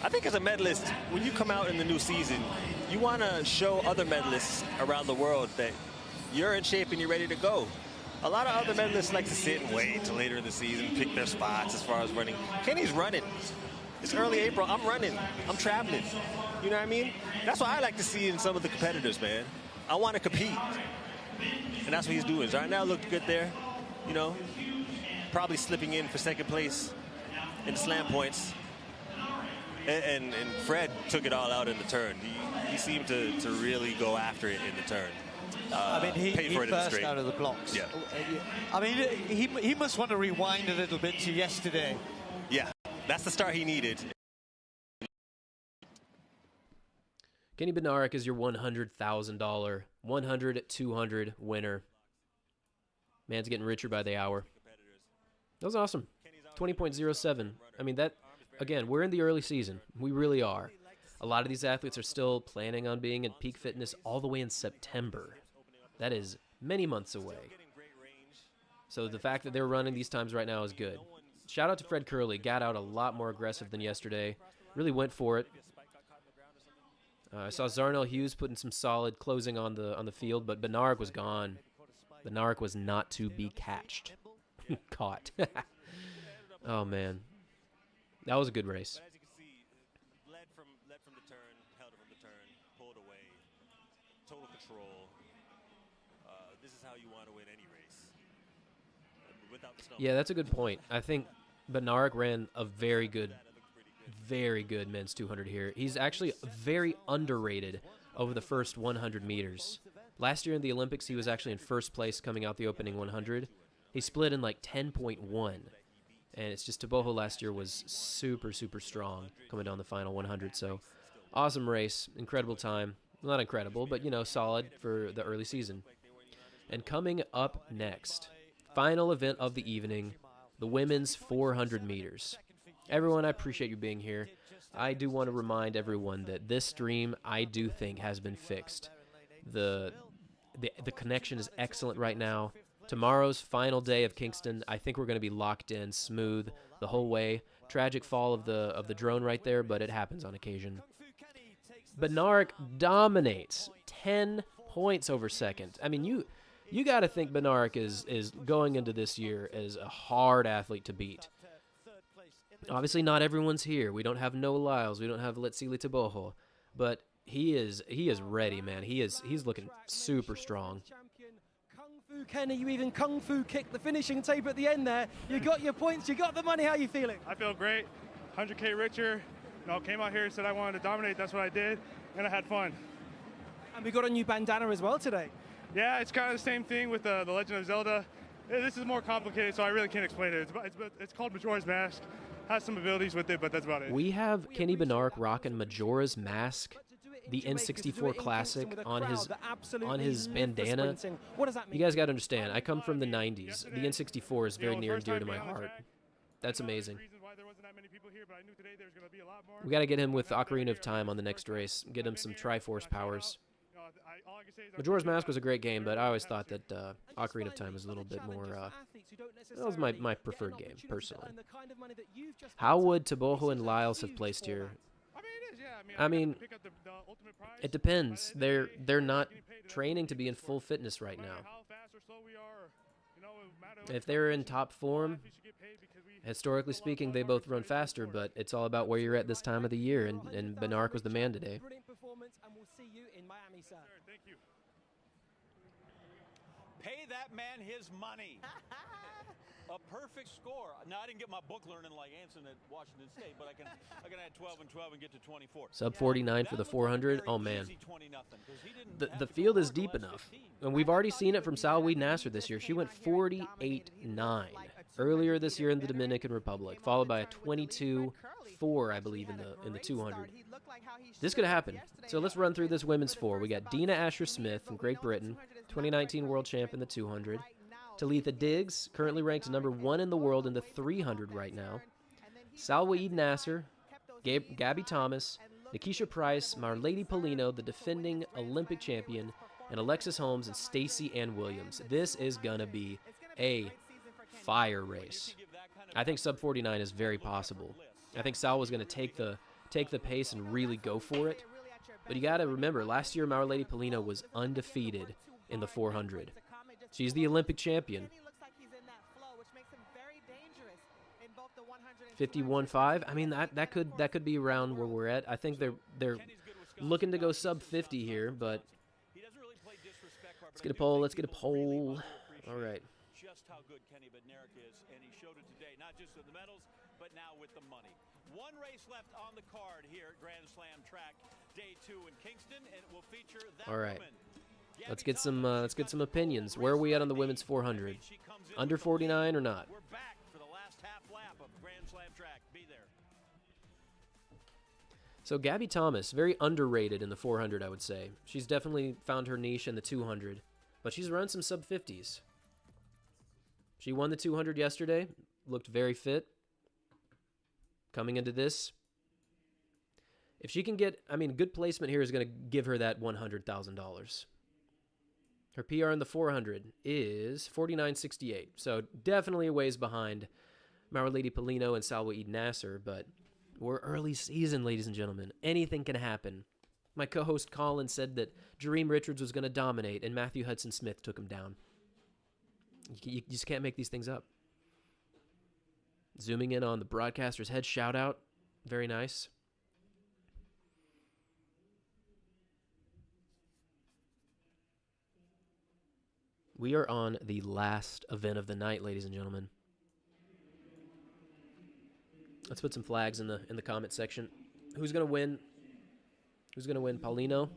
I think as a medalist, when you come out in the new season, you want to show other medalists around the world that you're in shape and you're ready to go. A lot of other medalists like to sit and wait till later in the season, pick their spots as far as running. Kenny's running. It's early April. I'm running. I'm traveling. You know what I mean? That's what I like to see in some of the competitors, man. I want to compete. And that's what he's doing. Right now looked good there. You know, probably slipping in for second place in the slam points. And Fred took it all out in the turn. He seemed to really go after it in the turn. I mean, he burst out of the blocks. Yeah. I mean, he must want to rewind a little bit to yesterday. Yeah, that's the start he needed. Kenny Bednarek is your $100,000 100-200 winner. Man's getting richer by the hour. That was awesome. 20.07. I mean, that, again, we're in the early season. We really are. A lot of these athletes are still planning on being at peak fitness all the way in September. That is many months away. So the fact that they're running these times right now is good. Shout out to Fred Curley. Got out a lot more aggressive than yesterday. Really went for it. I saw Zarnell Hughes putting some solid closing on the field, but Bednarek was gone. Bednarek was not to be catched. Caught. Oh, man. That was a good race. Led from the turn, held from the turn, pulled away, total control. This is how you want to win any race. Without the stumble. Yeah, that's a good point. I think Bednarek ran a very good men's 200 here. He's actually very underrated over the first 100 meters. Last year in the Olympics, he was actually in first place coming out the opening 100. He split in like 10.1. And it's just Teboho last year was super, super strong coming down the final 100. So awesome race, incredible time. Not incredible, but, you know, solid for the early season. And coming up next, final event of the evening, the women's 400 meters. Everyone, I appreciate you being here. I do want to remind everyone that this stream, I do think, has been fixed. The connection is excellent right now. Tomorrow's final day of Kingston, I think we're going to be locked in smooth the whole way. Tragic fall of the drone right there, but it happens on occasion. Bednarek dominates 10 points over second. I mean, you got to think Bednarek is going into this year as a hard athlete to beat. Obviously, not everyone's here. We don't have Noah Lyles. We don't have Letsili Teboho, but he is ready, man. He's looking super strong. Kenny, you even kung fu kicked the finishing tape at the end there. You got your points, you got the money. How are you feeling? I feel great. 100K richer. You know, came out here and said I wanted to dominate. That's what I did, and I had fun. And we got a new bandana as well today. Yeah, it's kind of the same thing with the Legend of Zelda. This is more complicated, so I really can't explain it. It's called Majora's Mask. Has some abilities with it, but that's about it. We have Kenny Bednarek rocking Majora's Mask, the N64 classic, on his bandana. You guys got to understand, I come from the 90s. The N64 is very near and dear to my heart. That's amazing. We got to get him with Ocarina of Time on the next race. Get him some Triforce powers. Majora's Mask was a great game, but I always thought that Ocarina of Time was a little bit more... that was my preferred game, personally. How would Teboho and Lyles have placed here? I mean, it depends. They're not training to be in full fitness right now. If they're in top form, historically speaking, they both run faster, but it's all about where you're at this time of the year, and Bednarek was the man today. Pay that man his money. A perfect score. Now, I didn't get my book learning like Anson at Washington State, but I can add 12 and 12 and get to 24. Sub 49 for the 400. Oh, man. The field is deep enough. And we've already seen it from Salweed Nasser this year. She went 48-9 earlier this year in the Dominican Republic, followed by a 22-4, I believe, in the 200. This could happen. So let's run through this women's four. We got Dina Asher-Smith from Great Britain, 2019 world champ in the 200. Talitha Diggs, currently ranked number 1 in the world in the 300 right now. Salweed Nasser, Gabby Thomas, Nikisha Price, Marlady Polino, the defending Olympic champion, and Alexis Holmes and Stacey Ann Williams. This is going to be a fire race. I think sub 49 is very possible. I think Sal was going to take the pace and really go for it. But you got to remember, last year Marlady Polino was undefeated in the 400. She's the Olympic champion. 51.5. I mean, that could be around where we're at. I think they're looking to go sub 50 here, but let's get a poll. Let's get a poll. All right. Just how good Kenny Bednarik is, and he showed it today, not just with the medals, but now with the money. One race left on the card here at Grand Slam Track, Day 2 in Kingston, and it will feature that All right. woman. Let's get some opinions. Where are we at on the women's 400? Under 49 or not? We're back for the last half lap of Grand Slam Track. Be there. So Gabby Thomas, very underrated in the 400, I would say. She's definitely found her niche in the 200, but she's run some sub 50s. She won the 200 yesterday, looked very fit. Coming into this, if she can get, I mean, good placement here is going to give her that $100,000. Her PR in the 400 is 49.68, so definitely a ways behind Marlady Polino and Salweed Nasser, but we're early season, ladies and gentlemen. Anything can happen. My co-host Colin said that Jareem Richards was going to dominate, and Matthew Hudson-Smith took him down. You just can't make these things up. Zooming in on the broadcaster's head, shout out. Very nice. We are on the last event of the night, ladies and gentlemen. Let's put some flags in the comment section. Who's gonna win? Who's gonna win? Paulino?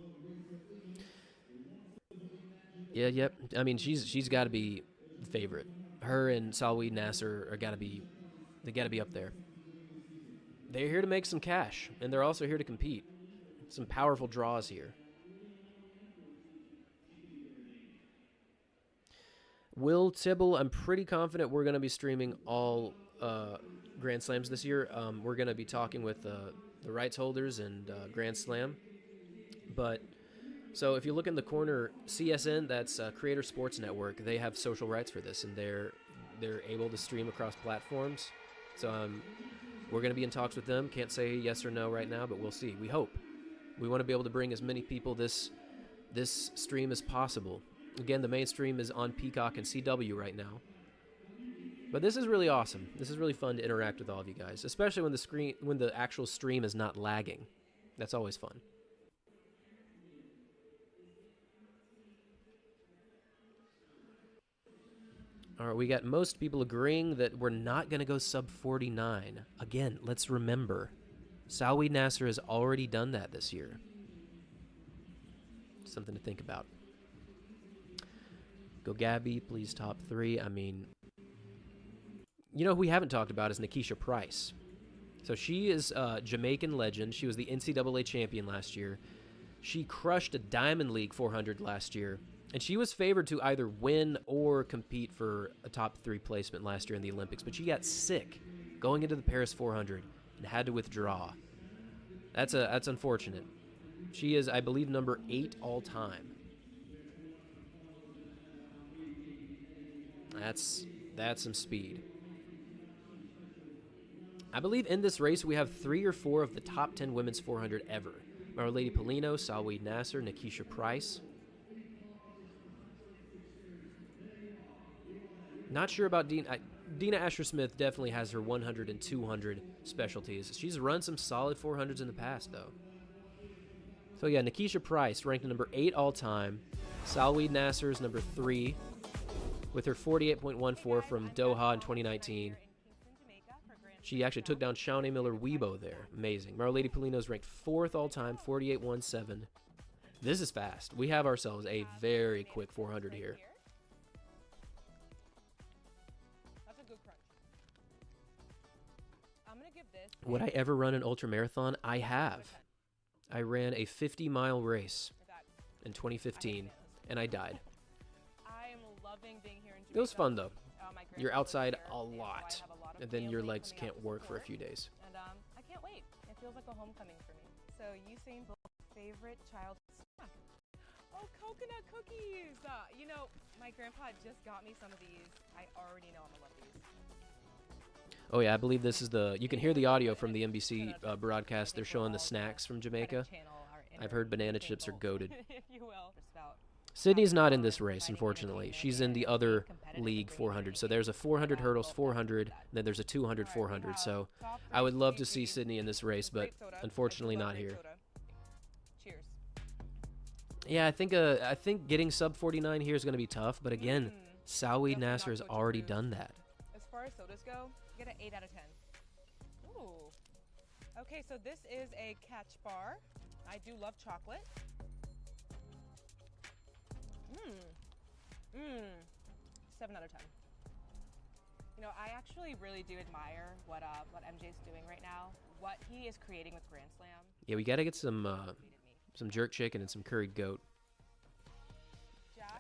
Yeah, yep. I mean, she's got to be the favorite. Her and Salweed Nasser they got to be up there. They're here to make some cash, and they're also here to compete. Some powerful draws here. Will Tibble, I'm pretty confident we're going to be streaming all Grand Slams this year. We're going to be talking with the rights holders and Grand Slam. But, so if you look in the corner, CSN, that's Creator Sports Network, they have social rights for this, and they're able to stream across platforms. So we're going to be in talks with them. Can't say yes or no right now, but we'll see. We hope. We want to be able to bring as many people this stream as possible. Again, the main stream is on Peacock and CW right now. But this is really awesome. This is really fun to interact with all of you guys, especially when the actual stream is not lagging. That's always fun. All right, we got most people agreeing that we're not going to go sub 49. Again, let's remember, Salweed Nasser has already done that this year. Something to think about. Go Gabby, please top 3. I mean, you know who we haven't talked about is Nikisha Price. So she is a Jamaican legend. She was the NCAA champion last year. She crushed a Diamond League 400 last year. And she was favored to either win or compete for a top 3 placement last year in the Olympics. But she got sick going into the Paris 400 and had to withdraw. That's unfortunate. She is, I believe, number 8 all time. That's some speed. I believe in this race we have 3 or 4 of the top 10 women's 400 ever. Marlady Polino, Salweed Nasser, Nikisha Price. Not sure about Dina. Dina Asher-Smith definitely has her 100 and 200 specialties. She's run some solid 400s in the past, though. So yeah, Nikisha Price ranked number 8 all-time. Salweed Nasser is number 3 with her 48.14 from Doha in 2019. She actually took down Shawnee Miller-Weibo there. Amazing. Marlady Polino is ranked 4th all-time, 48.17. This is fast. We have ourselves a very quick 400 here. That's a good crunch. I'm going to give this. Would I ever run an ultramarathon? I have. I ran a 50-mile race in 2015, and I died. I am loving being here in Jamaica. It was fun, though. You're outside a lot, and then your legs can't work for a few days. And I can't wait. It feels like a homecoming for me. So Usain Bolt's favorite childhood snack. Oh, coconut cookies. You know, my grandpa just got me some of these. I already know I'm going to love these. Oh yeah, I believe this is the, you can hear the audio from the NBC broadcast. They're showing the snacks from Jamaica. I've heard banana chips are goated. Sydney's not in this race, unfortunately. She's in the other league 400. So there's a 400 hurdles 400, and then there's a 200 400. So I would love to see Sydney in this race, but unfortunately not here. Cheers. Yeah, I think getting sub 49 here is going to be tough, but again, Salweed Nasser has already done that. As far as sodas go, get an 8 out of 10. Ooh. Okay, so this is a catch bar. I do love chocolate. 7 out of 10. You know, I actually really do admire what MJ's doing right now. What he is creating with Grand Slam. Yeah, we got to get some jerk chicken and some curried goat.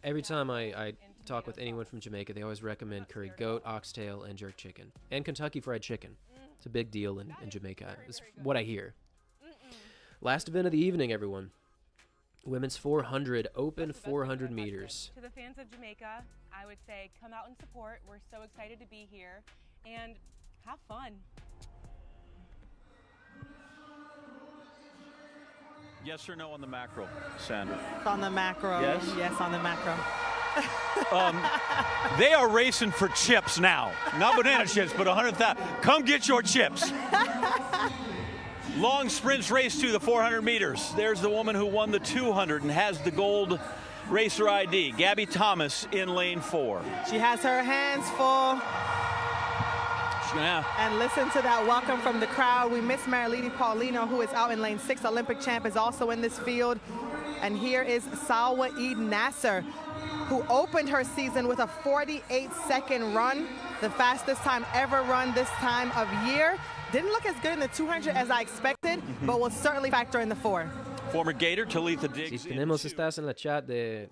Every time I talk with anyone from Jamaica, they always recommend curried goat, oxtail, and jerk chicken. And Kentucky Fried Chicken. It's a big deal in Jamaica. It's what I hear. Last event of the evening, everyone. Women's 400, open 400 meters. To the fans of Jamaica, I would say come out and support. We're so excited to be here. And have fun. Yes or no on the mackerel, Sandra? On the macro. Yes? Yes, on the macro. They are racing for chips now. Not banana chips, but 100,000. Come get your chips. Long sprints race to the 400 meters. There's the woman who won the 200 and has the gold racer ID. Gabby Thomas in lane 4. She has her hands full. Yeah. And listen to that welcome from the crowd. We miss Marilady Paulino, who is out in lane 6. Olympic champ is also in this field. And here is Salweed Nasser, who opened her season with a 48-second run, the fastest time ever run this time of year. Didn't look as good in the 200 as I expected, but will certainly factor in the 4. Former Gator, Talitha Diggs. Si tenemos estás en la chat de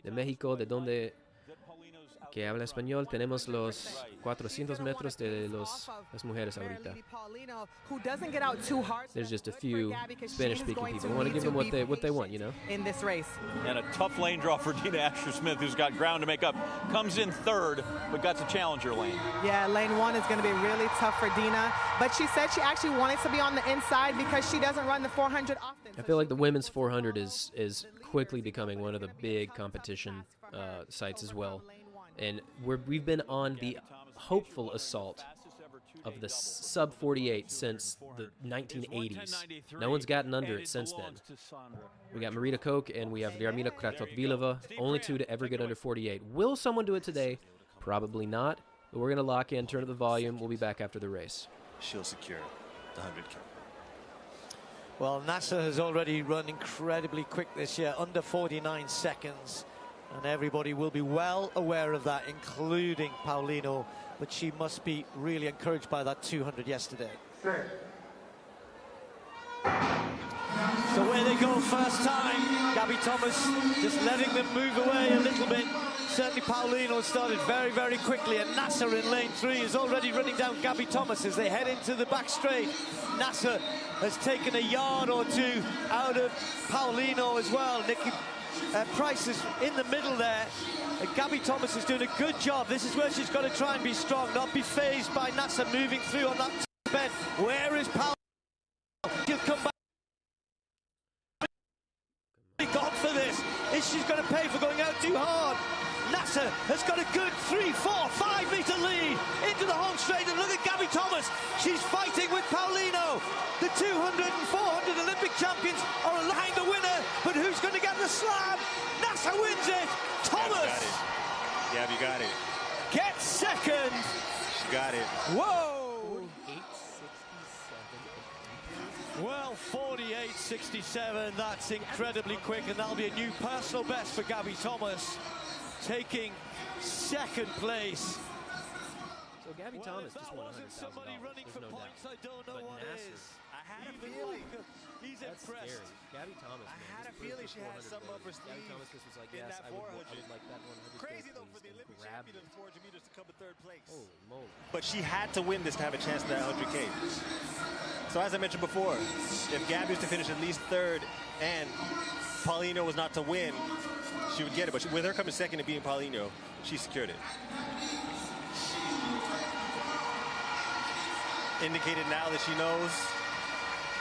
México, de donde que habla español, tenemos los 400 metros de las mujeres ahorita. There's just a few Spanish-speaking people. We want to give them what they want, you know? In this race. And a tough lane draw for Dina Asher-Smith, who's got ground to make up. Comes in 3rd, but got the challenger lane. Yeah, lane 1 is going to be really tough for Dina. But she said she actually wanted to be on the inside because she doesn't run the 400 often. I feel like the women's 400 is quickly becoming one of the big competition sites as well. And we've been on the hopeful assault of the sub 48 since the 1980s. No one's gotten under it since then. We got Marita Koch and we have Yarmina Kratok-Vilova, only 2 to ever get under 48. Will someone do it today? Probably not. But we're going to lock in, turn up the volume. We'll be back after the race. She'll secure the 100K. Well, Nasser has already run incredibly quick this year, under 49 seconds. And everybody will be well aware of that, including Paulino. But she must be really encouraged by that 200 yesterday. So where they go first time, Gabby Thomas just letting them move away a little bit. Certainly Paulino started very, very quickly, and Nasser in lane 3 is already running down Gabby Thomas as they head into the back straight. Nasser has taken a yard or 2 out of Paulino as well. Nikki Price is in the middle there. Gabby Thomas is doing a good job. This is where she's got to try and be strong, not be phased by Nasser moving through on that bend. Where is Paulino? She'll come back. Gone for this. Is she going to pay for going out too hard? Nasser has got a good 3, 4, 5 meter lead into the home straight, and look at Gabby Thomas. She's fighting with Paulino. The 200 and 400 Olympic champions are behind the winner, but who's going to get the slam? Nasser wins it. Thomas. Gabby got it. Gets second. She got it. Whoa. Well, 48.67. That's incredibly quick, and that'll be a new personal best for Gabby Thomas, taking second place. So Gabby Thomas just won $100,000. There's no doubt. I don't know But what Nasser, is. I had a feeling. He's that's impressed. scary. Gabby Thomas, man, I had a just feeling proved she had 400 something up her ability. Gabby sleeve Thomas just was like, in yes, that I would 400. like that 100. Crazy though for the please, Olympic and grabbed champion of it. the 400 meters to come in third place. Holy moly. But she had to win this to have a chance at that 100K. So as I mentioned before, if Gabby was to finish at least third and Paulino was not to win, she would get it. But with her coming second and being Paulino, she secured it. Indicated now that she knows.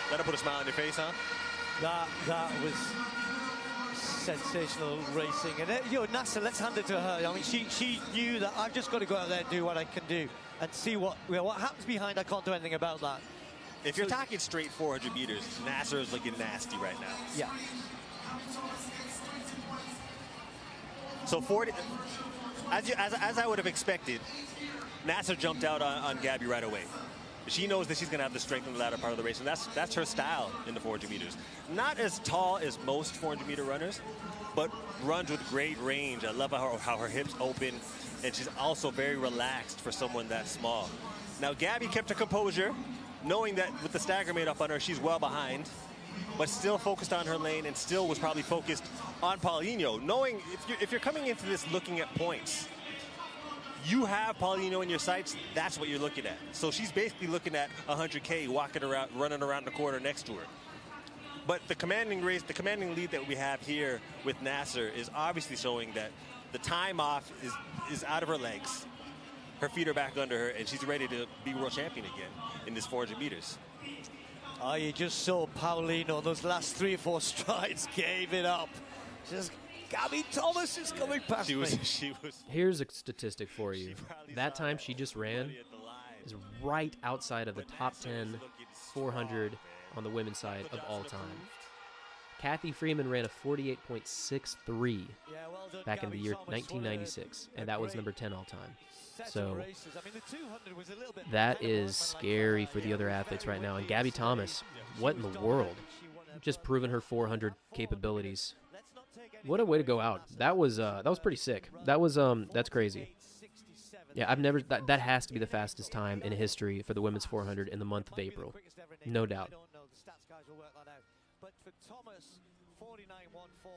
That'll put a smile on your face, huh? That was sensational racing, and Nasser, let's hand it to her. I mean, she knew that I've just got to go out there and do what I can do and see what happens behind. I can't do anything about that. If you're talking straight 400 meters, Nasser is looking nasty right now. Yeah. So 40, as I would have expected, Nasser jumped out on Gabby right away. She knows that she's going to have the strength in the latter part of the race, and that's her style in the 400 meters. Not as tall as most 400 meter runners, but runs with great range. I love how her hips open, and she's also very relaxed for someone that small. Now Gabby kept her composure, knowing that with the stagger made up on her, she's well behind, but still focused on her lane and still was probably focused on Paulino, knowing if you're coming into this looking at points, you have Paulino in your sights, that's what you're looking at. So she's basically looking at 100K walking around, running around the corner next to her. But the commanding lead that we have here with Nasser is obviously showing that the time off is out of her legs. Her feet are back under her, and she's ready to be world champion again in this 400 meters. Oh, you just saw Paulino, those last 3 or 4 strides, gave it up. Just Gabby Thomas is coming past me. Here's a statistic for you. That time she just ran is right outside of the top 10 400 on the women's side of all time. Kathy Freeman ran a 48.63 back in the year 1996, and that was number 10 all time. So that is scary for the other athletes right now. And Gabby Thomas, what in the world? Just proving her 400 capabilities. What a way to go out. That was pretty sick. That's crazy. Yeah, I've never that has to be the fastest time in history for the women's 400 in the month of April. No doubt. But for Thomas, 49.14.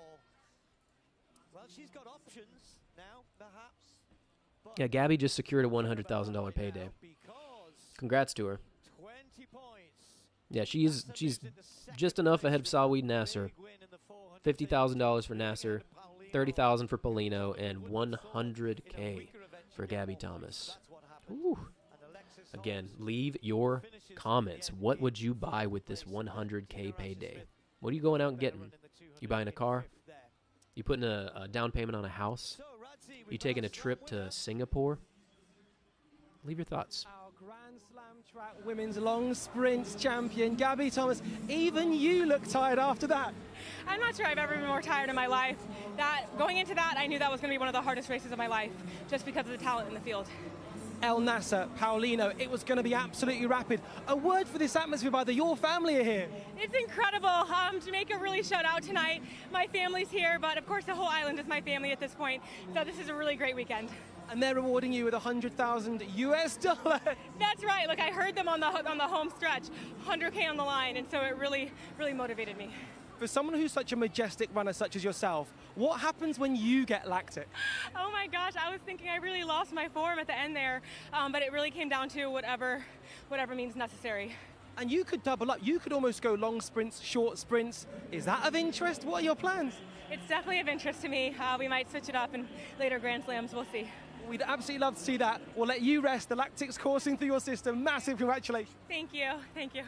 Well, she's got options now, perhaps. Yeah, Gabby just secured a $100,000 payday. Congrats to her. 20 points. Yeah, she's just enough ahead of Salweed Nasser. $50,000 for Nasser, $30,000 for Paulino, and $100K for Gabby Thomas. Ooh. Again, leave your comments. What would you buy with this $100K payday? What are you going out and getting? You buying a car? You putting a down payment on a house? You taking a trip to Singapore? Leave your thoughts. Our Grand Slam track women's long sprints champion, Gabby Thomas. Even you look tired after that. I'm not sure I've ever been more tired in my life. Going into that, I knew that was going to be one of the hardest races of my life, just because of the talent in the field. El Nasser, Paulino, it was going to be absolutely rapid. A word for this atmosphere by your family are here. It's incredible. Jamaica really showed out tonight. My family's here, but of course the whole island is my family at this point. So this is a really great weekend. And they're rewarding you with $100,000 US. That's right. Look, I heard them on the home stretch, 100K on the line, and so it really, really motivated me. For someone who's such a majestic runner such as yourself, what happens when you get lactic? Oh my gosh, I was thinking I really lost my form at the end there, but it really came down to whatever means necessary. And you could double up. You could almost go long sprints, short sprints. Is that of interest? What are your plans? It's definitely of interest to me. We might switch it up in later Grand Slams. We'll see. We'd absolutely love to see that. We'll let you rest. The lactic's coursing through your system. Massive congratulations. Thank you. Thank you.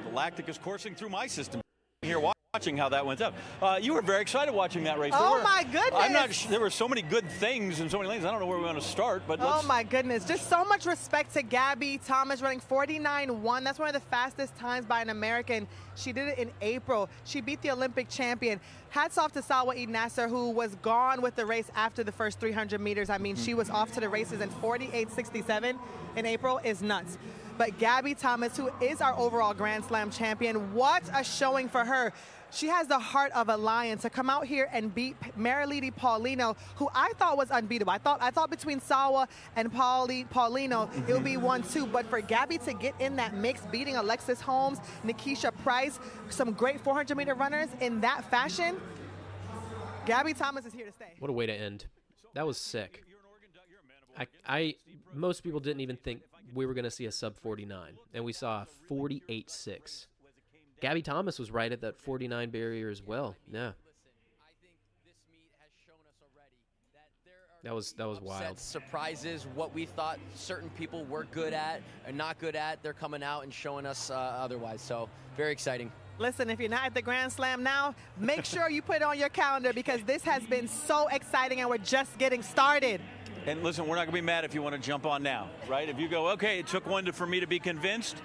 The lactic is coursing through my system here. watching how that went down. You were very excited watching that race. Oh, my goodness. I'm not there were so many good things in so many lanes. I don't know where we want to start, but oh my goodness. Just so much respect to Gabby Thomas running 49.1. That's one of the fastest times by an American. She did it in April. She beat the Olympic champion. Hats off to Salwa Eid Nasser, who was gone with the race after the first 300 meters. I mean, she was off to the races in 48.67 in April is nuts. But Gabby Thomas, who is our overall Grand Slam champion, what a showing for her. She has the heart of a lion to come out here and beat Marilady Paulino, who I thought was unbeatable. I thought between Salwa and Paulino, it would be 1-2. But for Gabby to get in that mix, beating Alexis Holmes, Nikisha Price, some great 400-meter runners in that fashion, Gabby Thomas is here to stay. What a way to end. That was sick. Most people didn't even think we were going to see a sub 49, and we saw a 48.6. Gabby Thomas was right at that 49 barrier as well. Yeah. That was wild. Surprises, what we thought certain people were good at and not good at, they're coming out and showing us otherwise. So very exciting. Listen, if you're not at the Grand Slam now, make sure you put it on your calendar because this has been so exciting and we're just getting started. And listen, we're not going to be mad if you want to jump on now, right? If you go, okay, it took one for me to be convinced,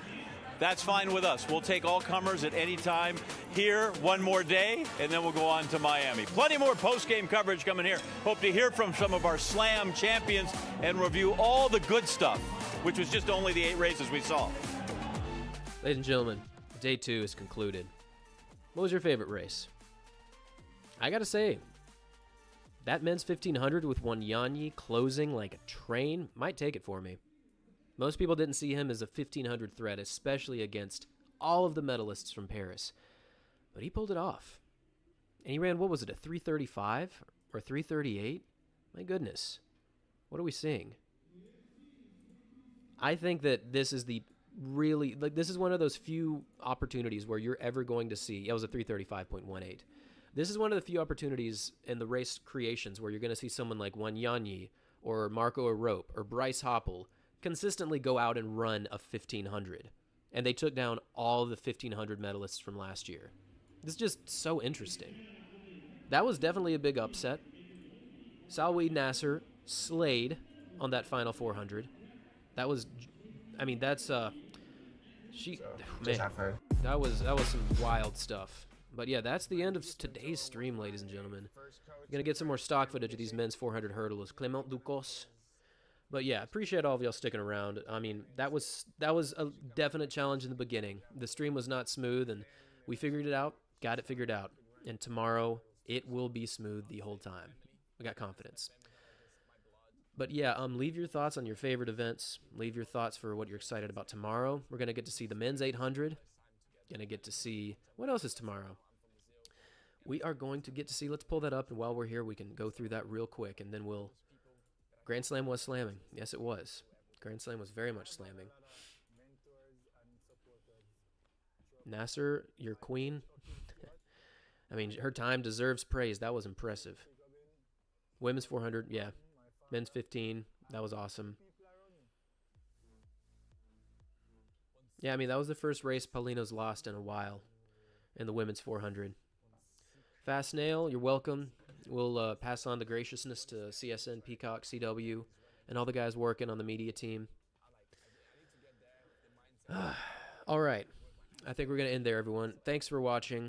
that's fine with us. We'll take all comers at any time. Here, one more day, and then we'll go on to Miami. Plenty more post-game coverage coming here. Hope to hear from some of our Slam champions and review all the good stuff, which was just only the 8 races we saw. Ladies and gentlemen, day 2 is concluded. What was your favorite race? I got to say, that men's 1500 with Wanyonyi closing like a train might take it for me. Most people didn't see him as a 1500 threat, especially against all of the medalists from Paris. But he pulled it off. And he ran, what was it, a 335 or 338? My goodness. What are we seeing? I think that this is this is one of those few opportunities where you're ever going to see, it was a 335.18. This is one of the few opportunities in the race creations where you're going to see someone like Wanyonyi or Marco Arope or Bryce Hoppel consistently go out and run a 1500. And they took down all the 1500 medalists from last year. This is just so interesting. That was definitely a big upset. Salwa Eid Nasser slayed on that final 400. That was, I mean, that's, man, that was some wild stuff. But yeah, that's the end of today's stream, ladies and gentlemen. We're going to get some more stock footage of these men's 400 hurdlers. Clement Ducos. But yeah, appreciate all of y'all sticking around. I mean, that was a definite challenge in the beginning. The stream was not smooth, and we figured it out, got it figured out. And tomorrow, it will be smooth the whole time. We got confidence. But yeah, leave your thoughts on your favorite events. Leave your thoughts for what you're excited about tomorrow. We're going to get to see the men's 800. Going to get to see, what else is tomorrow? We are going to get to see, let's pull that up, and while we're here, we can go through that real quick, and then we'll... Grand Slam was slamming. Yes, it was. Grand Slam was very much slamming. Nasser, your queen. I mean, her time deserves praise. That was impressive. Women's 400, yeah. Men's 15, that was awesome. Yeah, I mean, that was the first race Paulino's lost in a while in the women's 400. Fast Nail, you're welcome. We'll pass on the graciousness to CSN, Peacock, CW, and all the guys working on the media team. All right. I think we're going to end there, everyone. Thanks for watching.